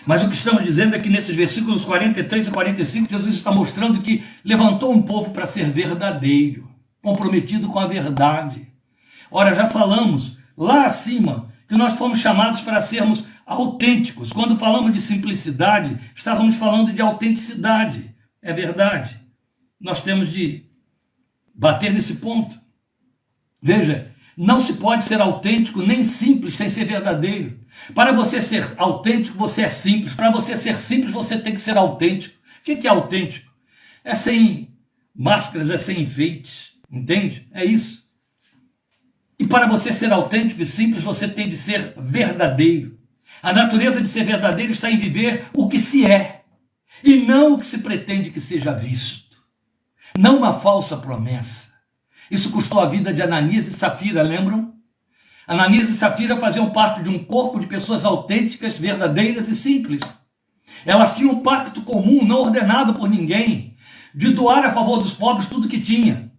S1: Mas o que estamos dizendo é que nesses versículos 43 e 45, Jesus está mostrando que levantou um povo para ser verdadeiro, comprometido com a verdade. Ora, já falamos lá acima que nós fomos chamados para sermos autênticos. Quando falamos de simplicidade, estávamos falando de autenticidade. É verdade. Nós temos de bater nesse ponto. Veja, não se pode ser autêntico nem simples sem ser verdadeiro. Para você ser autêntico, você é simples. Para você ser simples, você tem que ser autêntico. O que é autêntico? É sem máscaras, é sem enfeites. Entende? É isso. E para você ser autêntico e simples, você tem de ser verdadeiro. A natureza de ser verdadeiro está em viver o que se é, e não o que se pretende que seja visto. Não uma falsa promessa. Isso custou a vida de Ananias e Safira, lembram? Ananias e Safira faziam parte de um corpo de pessoas autênticas, verdadeiras e simples. Elas tinham um pacto comum, não ordenado por ninguém, de doar a favor dos pobres tudo que tinha.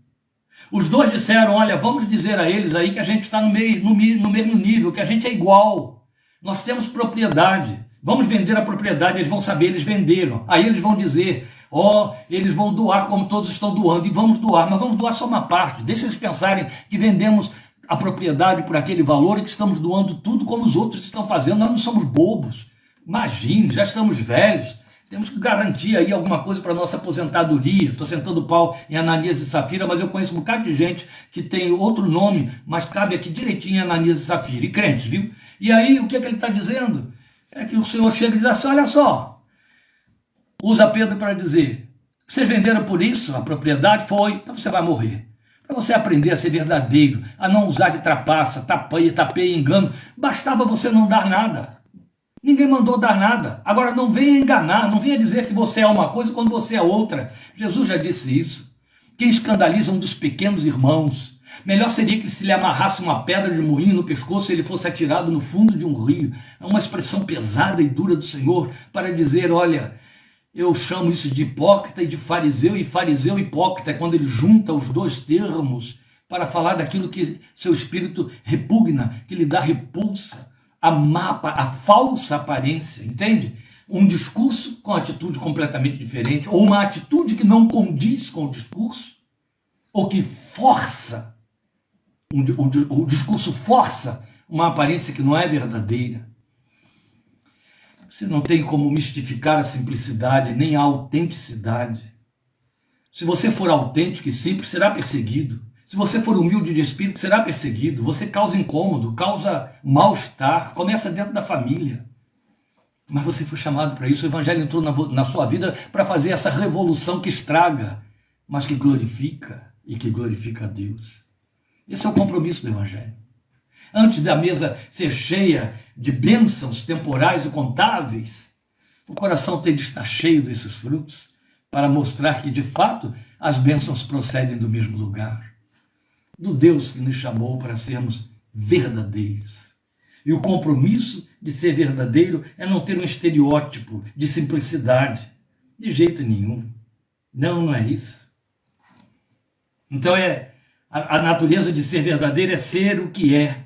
S1: Os dois disseram: olha, vamos dizer a eles aí que a gente está no mesmo nível, que a gente é igual. Nós temos propriedade. Vamos vender a propriedade. Eles vão saber, eles venderam. Aí eles vão dizer: eles vão doar como todos estão doando. E vamos doar, mas vamos doar só uma parte. Deixa eles pensarem que vendemos a propriedade por aquele valor e que estamos doando tudo como os outros estão fazendo. Nós não somos bobos. Imagine, já estamos velhos. Temos que garantir aí alguma coisa para a nossa aposentadoria. Estou sentando pau em Ananias e Safira, mas eu conheço um bocado de gente que tem outro nome, mas cabe aqui direitinho em Ananias e Safira. E crentes, viu? E aí, o que é que ele está dizendo? É que o Senhor chega e diz assim: olha só, usa Pedro para dizer: vocês venderam por isso a propriedade? Foi, então você vai morrer. Para você aprender a ser verdadeiro, a não usar de trapaça, tapeia, engano, bastava você não dar nada. Ninguém mandou dar nada. Agora não venha enganar, não venha dizer que você é uma coisa quando você é outra. Jesus já disse isso. Quem escandaliza um dos pequenos irmãos, melhor seria que se lhe amarrasse uma pedra de moinho no pescoço e ele fosse atirado no fundo de um rio. É uma expressão pesada e dura do Senhor para dizer: olha, eu chamo isso de hipócrita e de fariseu, e fariseu hipócrita é quando ele junta os dois termos para falar daquilo que seu espírito repugna, que lhe dá repulsa. A falsa aparência, entende? Um discurso com atitude completamente diferente, ou uma atitude que não condiz com o discurso, ou que força, o discurso força uma aparência que não é verdadeira. Você não tem como mistificar a simplicidade, nem a autenticidade. Se você for autêntico e simples, será perseguido. Se você for humilde de espírito, será perseguido. Você causa incômodo, causa mal-estar, começa dentro da família. Mas você foi chamado para isso. O Evangelho entrou na sua vida para fazer essa revolução que estraga, mas que glorifica e que glorifica a Deus. Esse é o compromisso do Evangelho. Antes da mesa ser cheia de bênçãos temporais e contáveis, o coração tem de estar cheio desses frutos para mostrar que, de fato, as bênçãos procedem do mesmo lugar. Do Deus que nos chamou para sermos verdadeiros. E o compromisso de ser verdadeiro é não ter um estereótipo de simplicidade. De jeito nenhum. Não é isso. Então a natureza de ser verdadeiro é ser o que é,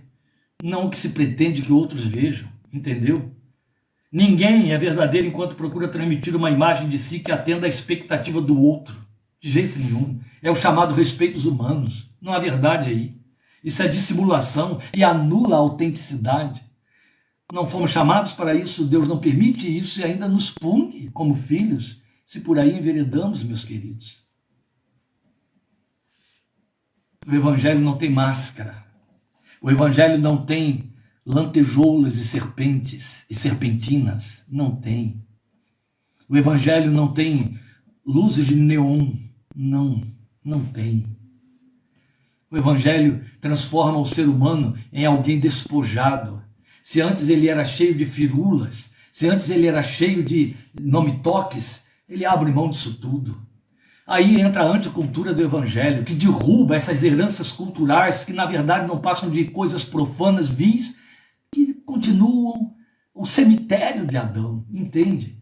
S1: não o que se pretende que outros vejam. Entendeu? Ninguém é verdadeiro enquanto procura transmitir uma imagem de si que atenda à expectativa do outro. De jeito nenhum. É o chamado respeitos humanos. Não há verdade aí. Isso é dissimulação e anula a autenticidade. Não fomos chamados para isso, Deus não permite isso e ainda nos pune como filhos, se por aí enveredamos, meus queridos. O Evangelho não tem máscara. O Evangelho não tem lantejoulas e serpentes e serpentinas. Não tem. O Evangelho não tem luzes de neon. Não tem. O Evangelho transforma o ser humano em alguém despojado. Se antes ele era cheio de firulas, se antes ele era cheio de nome-toques, ele abre mão disso tudo. Aí entra a anticultura do Evangelho, que derruba essas heranças culturais que na verdade não passam de coisas profanas, vis, que continuam o cemitério de Adão, entende?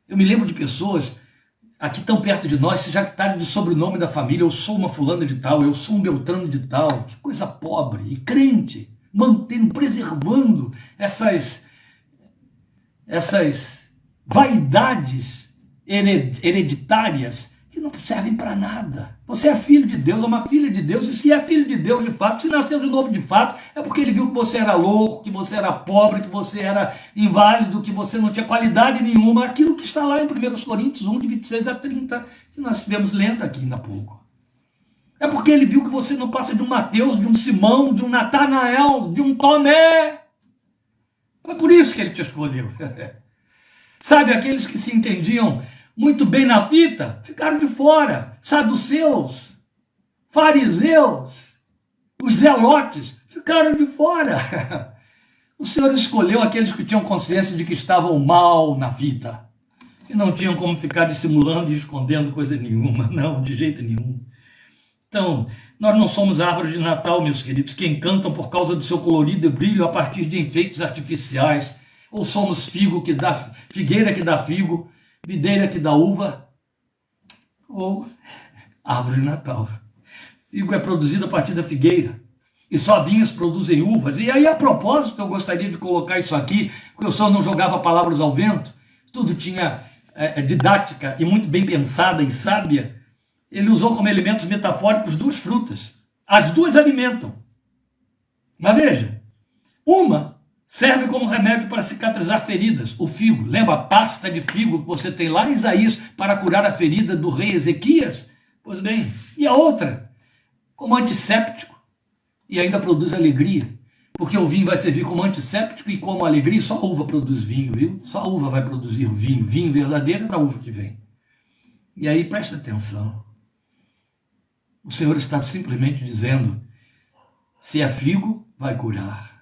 S1: Eu me lembro de pessoas aqui tão perto de nós, se jactarem do sobrenome da família, eu sou uma fulana de tal, eu sou um beltrano de tal, que coisa pobre, e crente, mantendo, preservando essas vaidades hereditárias que não servem para nada. Você é filho de Deus, é uma filha de Deus, e se é filho de Deus de fato, se nasceu de novo de fato, é porque ele viu que você era louco, que você era pobre, que você era inválido, que você não tinha qualidade nenhuma, aquilo que está lá em 1 Coríntios 1, de 26 a 30, que nós estivemos lendo aqui ainda há pouco. É porque ele viu que você não passa de um Mateus, de um Simão, de um Natanael, de um Tomé. Foi por isso que ele te escolheu. Sabe, aqueles que se entendiam muito bem na fita, ficaram de fora. Saduceus, fariseus, os zelotes, ficaram de fora. O Senhor escolheu aqueles que tinham consciência de que estavam mal na fita, que não tinham como ficar dissimulando e escondendo coisa nenhuma, não, de jeito nenhum. Então, nós não somos árvores de Natal, meus queridos, que encantam por causa do seu colorido e brilho a partir de enfeites artificiais, ou somos figueira que dá figo, videira que dá uva, ou árvore de Natal. Figo é produzido a partir da figueira, e só vinhas produzem uvas. E aí, a propósito, eu gostaria de colocar isso aqui, porque eu só não jogava palavras ao vento, tudo tinha didática e muito bem pensada e sábia. Ele usou como elementos metafóricos duas frutas. As duas alimentam. Mas veja, uma serve como remédio para cicatrizar feridas, o figo. Lembra a pasta de figo que você tem lá em Isaías para curar a ferida do rei Ezequias? Pois bem, e a outra, como antisséptico, e ainda produz alegria, porque o vinho vai servir como antisséptico e como alegria, só a uva produz vinho, viu? Só a uva vai produzir vinho, vinho verdadeiro é da uva que vem. E aí presta atenção, o Senhor está simplesmente dizendo, se é figo, vai curar.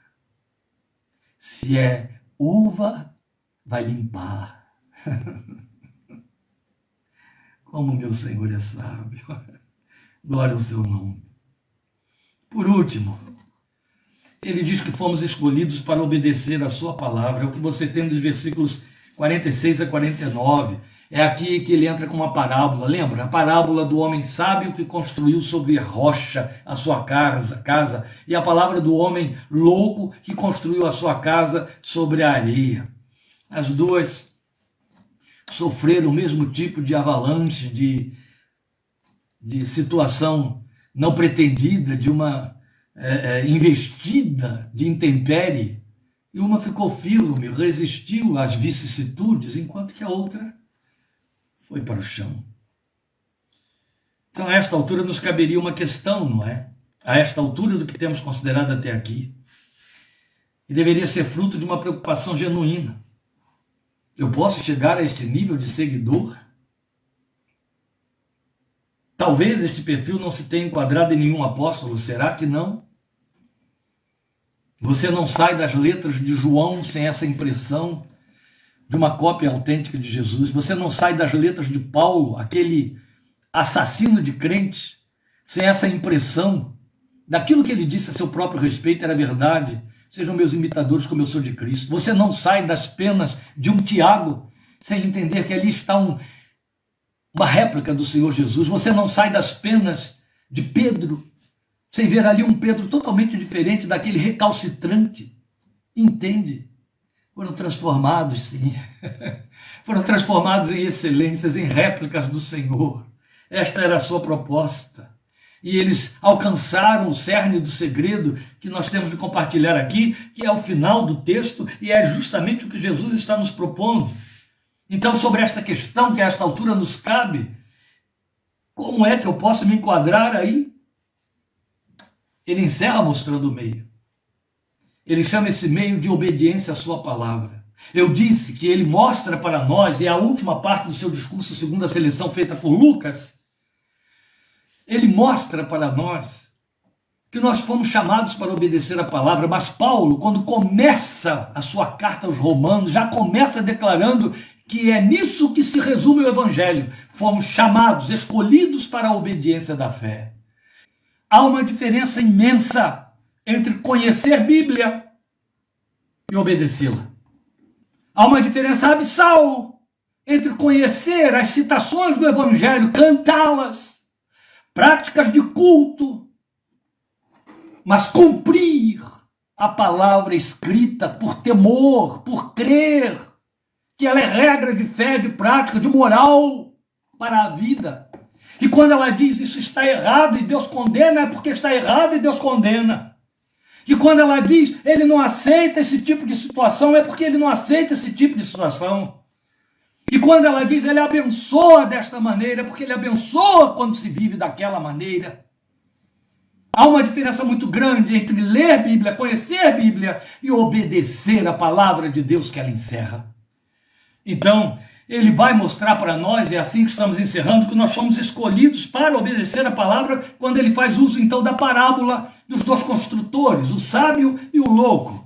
S1: Se é uva, vai limpar. Como meu Senhor é sábio. Glória ao seu nome. Por último, ele diz que fomos escolhidos para obedecer a sua palavra. É o que você tem dos versículos 46 a 49. É aqui que ele entra com uma parábola. Lembra? A parábola do homem sábio que construiu sobre a rocha a sua casa. E a palavra do homem louco que construiu a sua casa sobre a areia. As duas sofreram o mesmo tipo de avalanche, de situação não pretendida, de uma investida de intempérie. E uma ficou firme, resistiu às vicissitudes, enquanto que a outra foi para o chão. Então, a esta altura nos caberia uma questão, não é? A esta altura do que temos considerado até aqui. E deveria ser fruto de uma preocupação genuína. Eu posso chegar a este nível de seguidor? Talvez este perfil não se tenha enquadrado em nenhum apóstolo, será que não? Você não sai das letras de João sem essa impressão de uma cópia autêntica de Jesus. Você não sai das letras de Paulo, aquele assassino de crentes, sem essa impressão daquilo que ele disse a seu próprio respeito era verdade. Sejam meus imitadores como eu sou de Cristo. Você não sai das penas de um Tiago sem entender que ali está uma réplica do Senhor Jesus. Você não sai das penas de Pedro sem ver ali um Pedro totalmente diferente daquele recalcitrante. Entende? Foram transformados, sim. Foram transformados em excelências, em réplicas do Senhor. Esta era a sua proposta. E eles alcançaram o cerne do segredo que nós temos de compartilhar aqui, que é o final do texto, e é justamente o que Jesus está nos propondo. Então, sobre esta questão que a esta altura nos cabe, como é que eu posso me enquadrar aí? Ele encerra mostrando o meio. Ele chama esse meio de obediência à sua palavra. Eu disse que ele mostra para nós, e é a última parte do seu discurso, segundo a seleção feita por Lucas, ele mostra para nós que nós fomos chamados para obedecer a palavra, mas Paulo, quando começa a sua carta aos Romanos, já começa declarando que é nisso que se resume o Evangelho. Fomos chamados, escolhidos para a obediência da fé. Há uma diferença imensa entre conhecer Bíblia e obedecê-la. Há uma diferença abissal entre conhecer as citações do Evangelho, cantá-las, práticas de culto, mas cumprir a palavra escrita por temor, por crer que ela é regra de fé, de prática, de moral para a vida. E quando ela diz isso está errado e Deus condena, é porque está errado e Deus condena. E quando ela diz ele não aceita esse tipo de situação, é porque ele não aceita esse tipo de situação. E quando ela diz ele abençoa desta maneira, é porque ele abençoa quando se vive daquela maneira. Há uma diferença muito grande entre ler Bíblia, conhecer Bíblia e obedecer a palavra de Deus que ela encerra. Então, ele vai mostrar para nós, é assim que estamos encerrando, que nós somos escolhidos para obedecer a palavra quando ele faz uso, então, da parábola dos dois construtores, o sábio e o louco.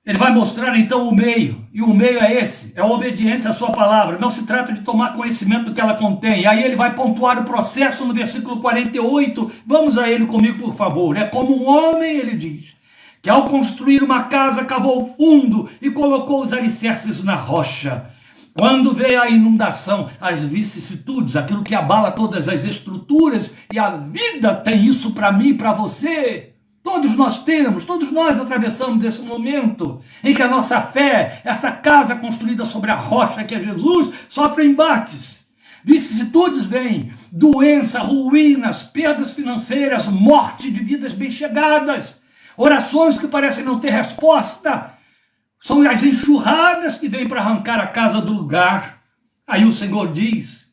S1: Ele vai mostrar, então, o meio, e o meio é esse, é a obediência à sua palavra. Não se trata de tomar conhecimento do que ela contém. E aí ele vai pontuar o processo no versículo 48. Vamos a ele comigo, por favor. É como um homem, ele diz, que ao construir uma casa cavou fundo e colocou os alicerces na rocha. Quando veio a inundação, as vicissitudes, aquilo que abala todas as estruturas, e a vida tem isso para mim e para você. Todos nós temos, todos nós atravessamos esse momento em que a nossa fé, essa casa construída sobre a rocha que é Jesus, sofre embates. Vicissitudes vêm, doença, ruínas, perdas financeiras, morte de vidas bem chegadas. Orações que parecem não ter resposta, são as enxurradas que vêm para arrancar a casa do lugar. Aí o Senhor diz,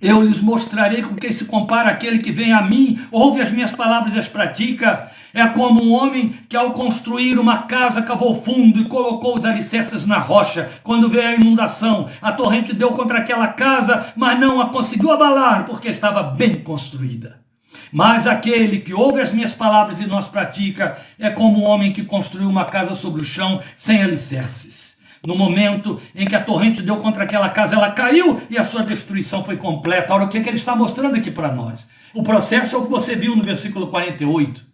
S1: eu lhes mostrarei com quem se compara aquele que vem a mim, ouve as minhas palavras e as pratica. É como um homem que ao construir uma casa cavou fundo e colocou os alicerces na rocha. Quando veio a inundação, a torrente deu contra aquela casa, mas não a conseguiu abalar, porque estava bem construída. Mas aquele que ouve as minhas palavras e não as pratica é como um homem que construiu uma casa sobre o chão sem alicerces. No momento em que a torrente deu contra aquela casa, ela caiu e a sua destruição foi completa. Ora, o que ele está mostrando aqui para nós? O processo é o que você viu no versículo 48.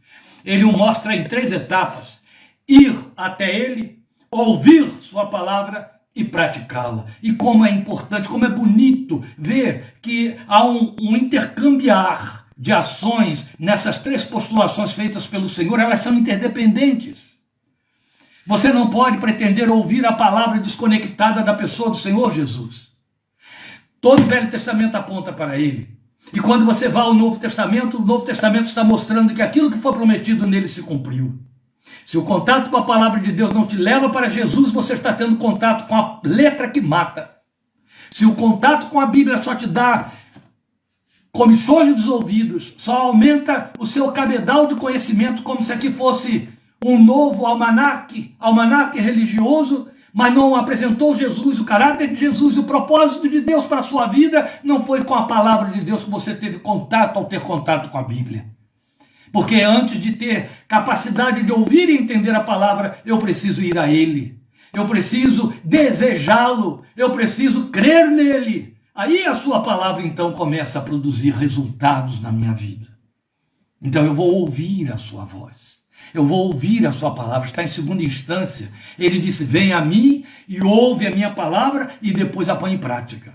S1: Ele o mostra em 3 etapas. Ir até ele, ouvir sua palavra e praticá-la. E como é importante, como é bonito ver que há um intercambiar de ações nessas 3 postulações feitas pelo Senhor. Elas são interdependentes. Você não pode pretender ouvir a palavra desconectada da pessoa do Senhor Jesus. Todo o Velho Testamento aponta para ele. E quando você vai ao Novo Testamento, o Novo Testamento está mostrando que aquilo que foi prometido nele se cumpriu. Se o contato com a palavra de Deus não te leva para Jesus, você está tendo contato com a letra que mata. Se o contato com a Bíblia só te dá comichões dos ouvidos, só aumenta o seu cabedal de conhecimento, como se aqui fosse um novo almanaque religioso, mas não apresentou Jesus, o caráter de Jesus e o propósito de Deus para a sua vida, não foi com a palavra de Deus que você teve contato ao ter contato com a Bíblia. Porque antes de ter capacidade de ouvir e entender a palavra, eu preciso ir a Ele. Eu preciso desejá-lo, eu preciso crer nele. Aí a sua palavra então começa a produzir resultados na minha vida. Então eu vou ouvir a sua voz. Eu vou ouvir a sua palavra, está em segunda instância. Ele disse, vem a mim e ouve a minha palavra e depois a põe em prática.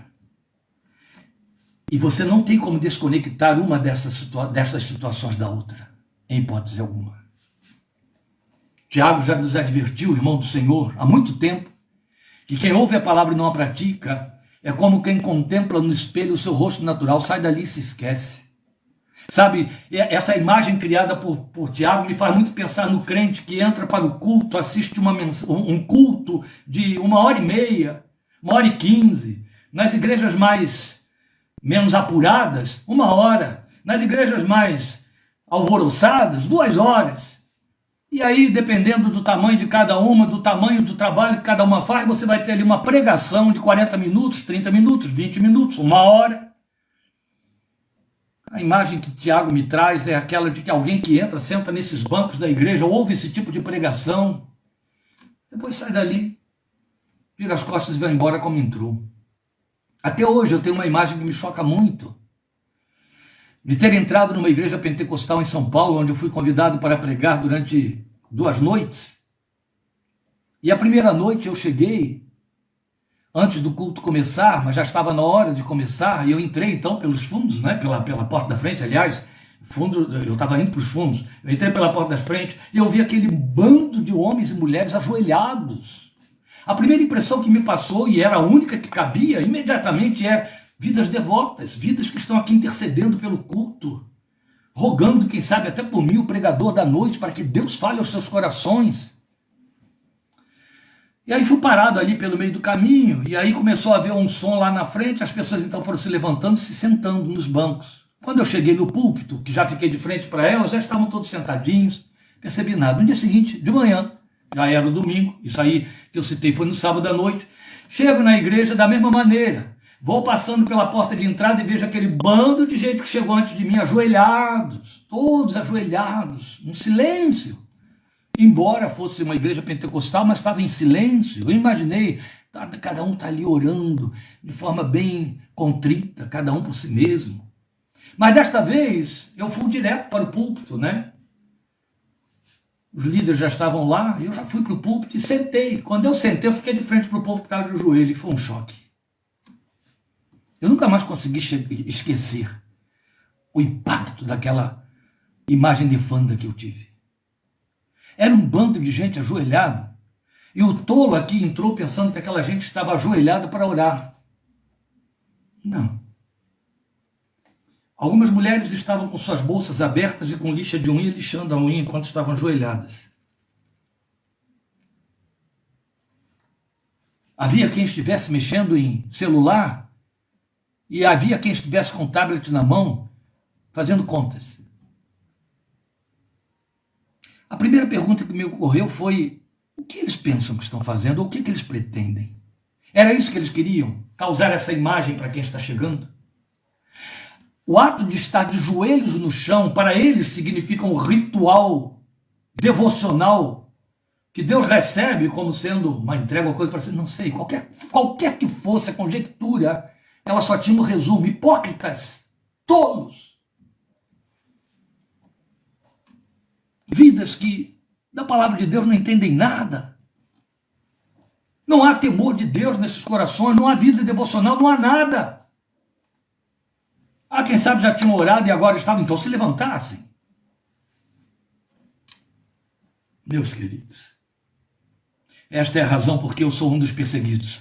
S1: E você não tem como desconectar uma dessas situações da outra, em hipótese alguma. Tiago já nos advertiu, irmão do Senhor, há muito tempo, que quem ouve a palavra e não a pratica é como quem contempla no espelho o seu rosto natural, sai dali e se esquece. Sabe, essa imagem criada por Tiago me faz muito pensar no crente que entra para o culto, assiste um culto de 1h30, 1h15, nas igrejas menos apuradas, 1 hora, nas igrejas mais alvoroçadas, 2 horas. E aí, dependendo do tamanho de cada uma, do tamanho do trabalho que cada uma faz, você vai ter ali uma pregação de 40 minutos, 30 minutos, 20 minutos, 1 hora. A imagem que Tiago me traz é aquela de que alguém que entra, senta nesses bancos da igreja, ouve esse tipo de pregação, depois sai dali, vira as costas e vai embora como entrou. Até hoje eu tenho uma imagem que me choca muito, de ter entrado numa igreja pentecostal em São Paulo, onde eu fui convidado para pregar durante 2 noites. E a primeira noite eu cheguei antes do culto começar, mas já estava na hora de começar, e eu entrei então pelos fundos, né, pela porta da frente, aliás, fundo, eu estava indo para os fundos, eu entrei pela porta da frente e eu vi aquele bando de homens e mulheres ajoelhados. A primeira impressão que me passou, e era a única que cabia, imediatamente é vidas devotas, vidas que estão aqui intercedendo pelo culto, rogando, quem sabe, até por mim, o pregador da noite, para que Deus fale aos seus corações. E aí fui parado ali pelo meio do caminho, e aí começou a haver um som lá na frente, as pessoas então foram se levantando e se sentando nos bancos. Quando eu cheguei no púlpito, que já fiquei de frente para elas, já estavam todos sentadinhos, percebi nada. No dia seguinte, de manhã, já era o domingo, isso aí que eu citei foi no sábado à noite, chego na igreja da mesma maneira, vou passando pela porta de entrada e vejo aquele bando de gente que chegou antes de mim, ajoelhados, todos ajoelhados, um silêncio. Embora fosse uma igreja pentecostal, mas estava em silêncio. Eu imaginei, cada um está ali orando de forma bem contrita, cada um por si mesmo. Mas desta vez, eu fui direto para o púlpito, né? Os líderes já estavam lá, eu já fui para o púlpito e sentei. Quando eu sentei, eu fiquei de frente para o povo que estava de joelho, e foi um choque. Eu nunca mais consegui esquecer o impacto daquela imagem nefanda que eu tive. Era um bando de gente ajoelhada, e o tolo aqui entrou pensando que aquela gente estava ajoelhada para orar. Não. Algumas mulheres estavam com suas bolsas abertas e com lixa de unha, lixando a unha enquanto estavam ajoelhadas. Havia quem estivesse mexendo em celular, e havia quem estivesse com o tablet na mão, fazendo contas. A primeira pergunta que me ocorreu foi: o que eles pensam que estão fazendo, ou o que eles pretendem? Era isso que eles queriam? Causar essa imagem para quem está chegando? O ato de estar de joelhos no chão, para eles, significa um ritual devocional que Deus recebe como sendo uma entrega ou coisa para não sei, qualquer que fosse a conjectura, ela só tinha um resumo: hipócritas, tolos. Vidas que, da palavra de Deus, não entendem nada. Não há temor de Deus nesses corações, não há vida devocional, não há nada. Quem sabe já tinham orado e agora estavam, então se levantassem. Meus queridos, esta é a razão porque eu sou um dos perseguidos.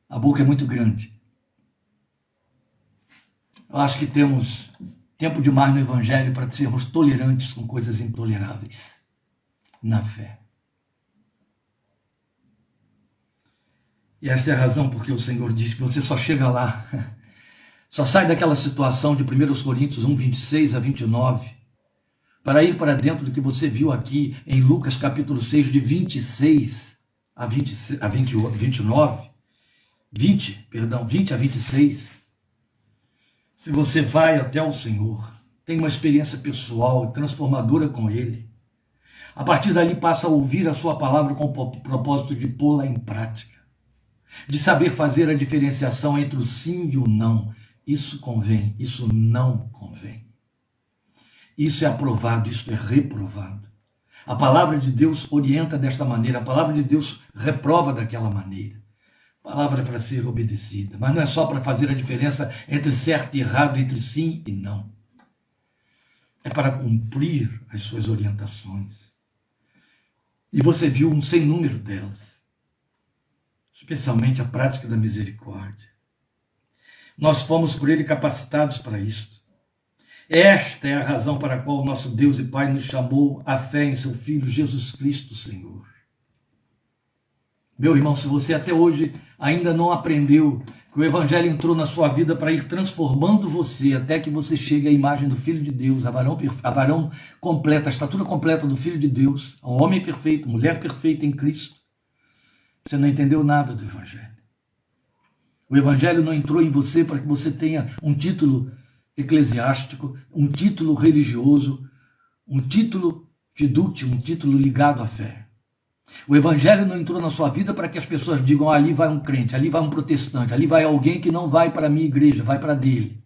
S1: A boca é muito grande. Eu acho que temos tempo demais no Evangelho para sermos tolerantes com coisas intoleráveis na fé. E esta é a razão porque o Senhor diz que você só chega lá, só sai daquela situação de 1 Coríntios 1, 26 a 29, para ir para dentro do que você viu aqui em Lucas capítulo 6, de 26 a 29, 20 a 26. Se você vai até o Senhor, tem uma experiência pessoal e transformadora com Ele, a partir dali passa a ouvir a sua palavra com o propósito de pô-la em prática, de saber fazer a diferenciação entre o sim e o não. Isso convém, isso não convém. Isso é aprovado, isso é reprovado. A palavra de Deus orienta desta maneira, a palavra de Deus reprova daquela maneira. A palavra é para ser obedecida, mas não é só para fazer a diferença entre certo e errado, entre sim e não. É para cumprir as suas orientações. E você viu um sem número delas, especialmente a prática da misericórdia. Nós fomos por Ele capacitados para isto. Esta é a razão para a qual o nosso Deus e Pai nos chamou à fé em seu Filho Jesus Cristo, Senhor. Meu irmão, se você até hoje ainda não aprendeu que o Evangelho entrou na sua vida para ir transformando você até que você chegue à imagem do Filho de Deus, a varão completa, a estatura completa do Filho de Deus, a um homem perfeito, mulher perfeita em Cristo, você não entendeu nada do Evangelho. O Evangelho não entrou em você para que você tenha um título eclesiástico, um título religioso, um título fidúcio, um título ligado à fé. O evangelho não entrou na sua vida para que as pessoas digam, ali vai um crente, ali vai um protestante, ali vai alguém que não vai para a minha igreja, vai para a dele.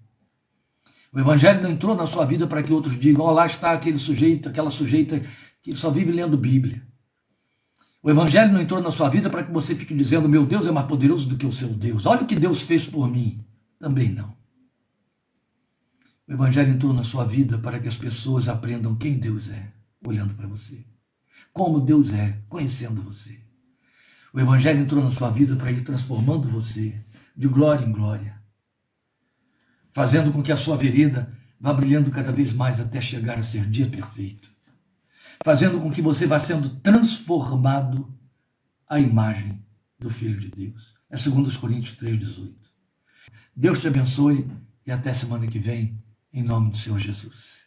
S1: O evangelho não entrou na sua vida para que outros digam, lá está aquele sujeito, aquela sujeita que só vive lendo Bíblia. O evangelho não entrou na sua vida para que você fique dizendo, meu Deus é mais poderoso do que o seu Deus. Olha o que Deus fez por mim. Também não. O evangelho entrou na sua vida para que as pessoas aprendam quem Deus é, olhando para você. Como Deus é, conhecendo você. O evangelho entrou na sua vida para ir transformando você de glória em glória, fazendo com que a sua vereda vá brilhando cada vez mais até chegar a ser dia perfeito, fazendo com que você vá sendo transformado à imagem do Filho de Deus. É 2 Coríntios 3,18. Deus te abençoe e até semana que vem, em nome do Senhor Jesus.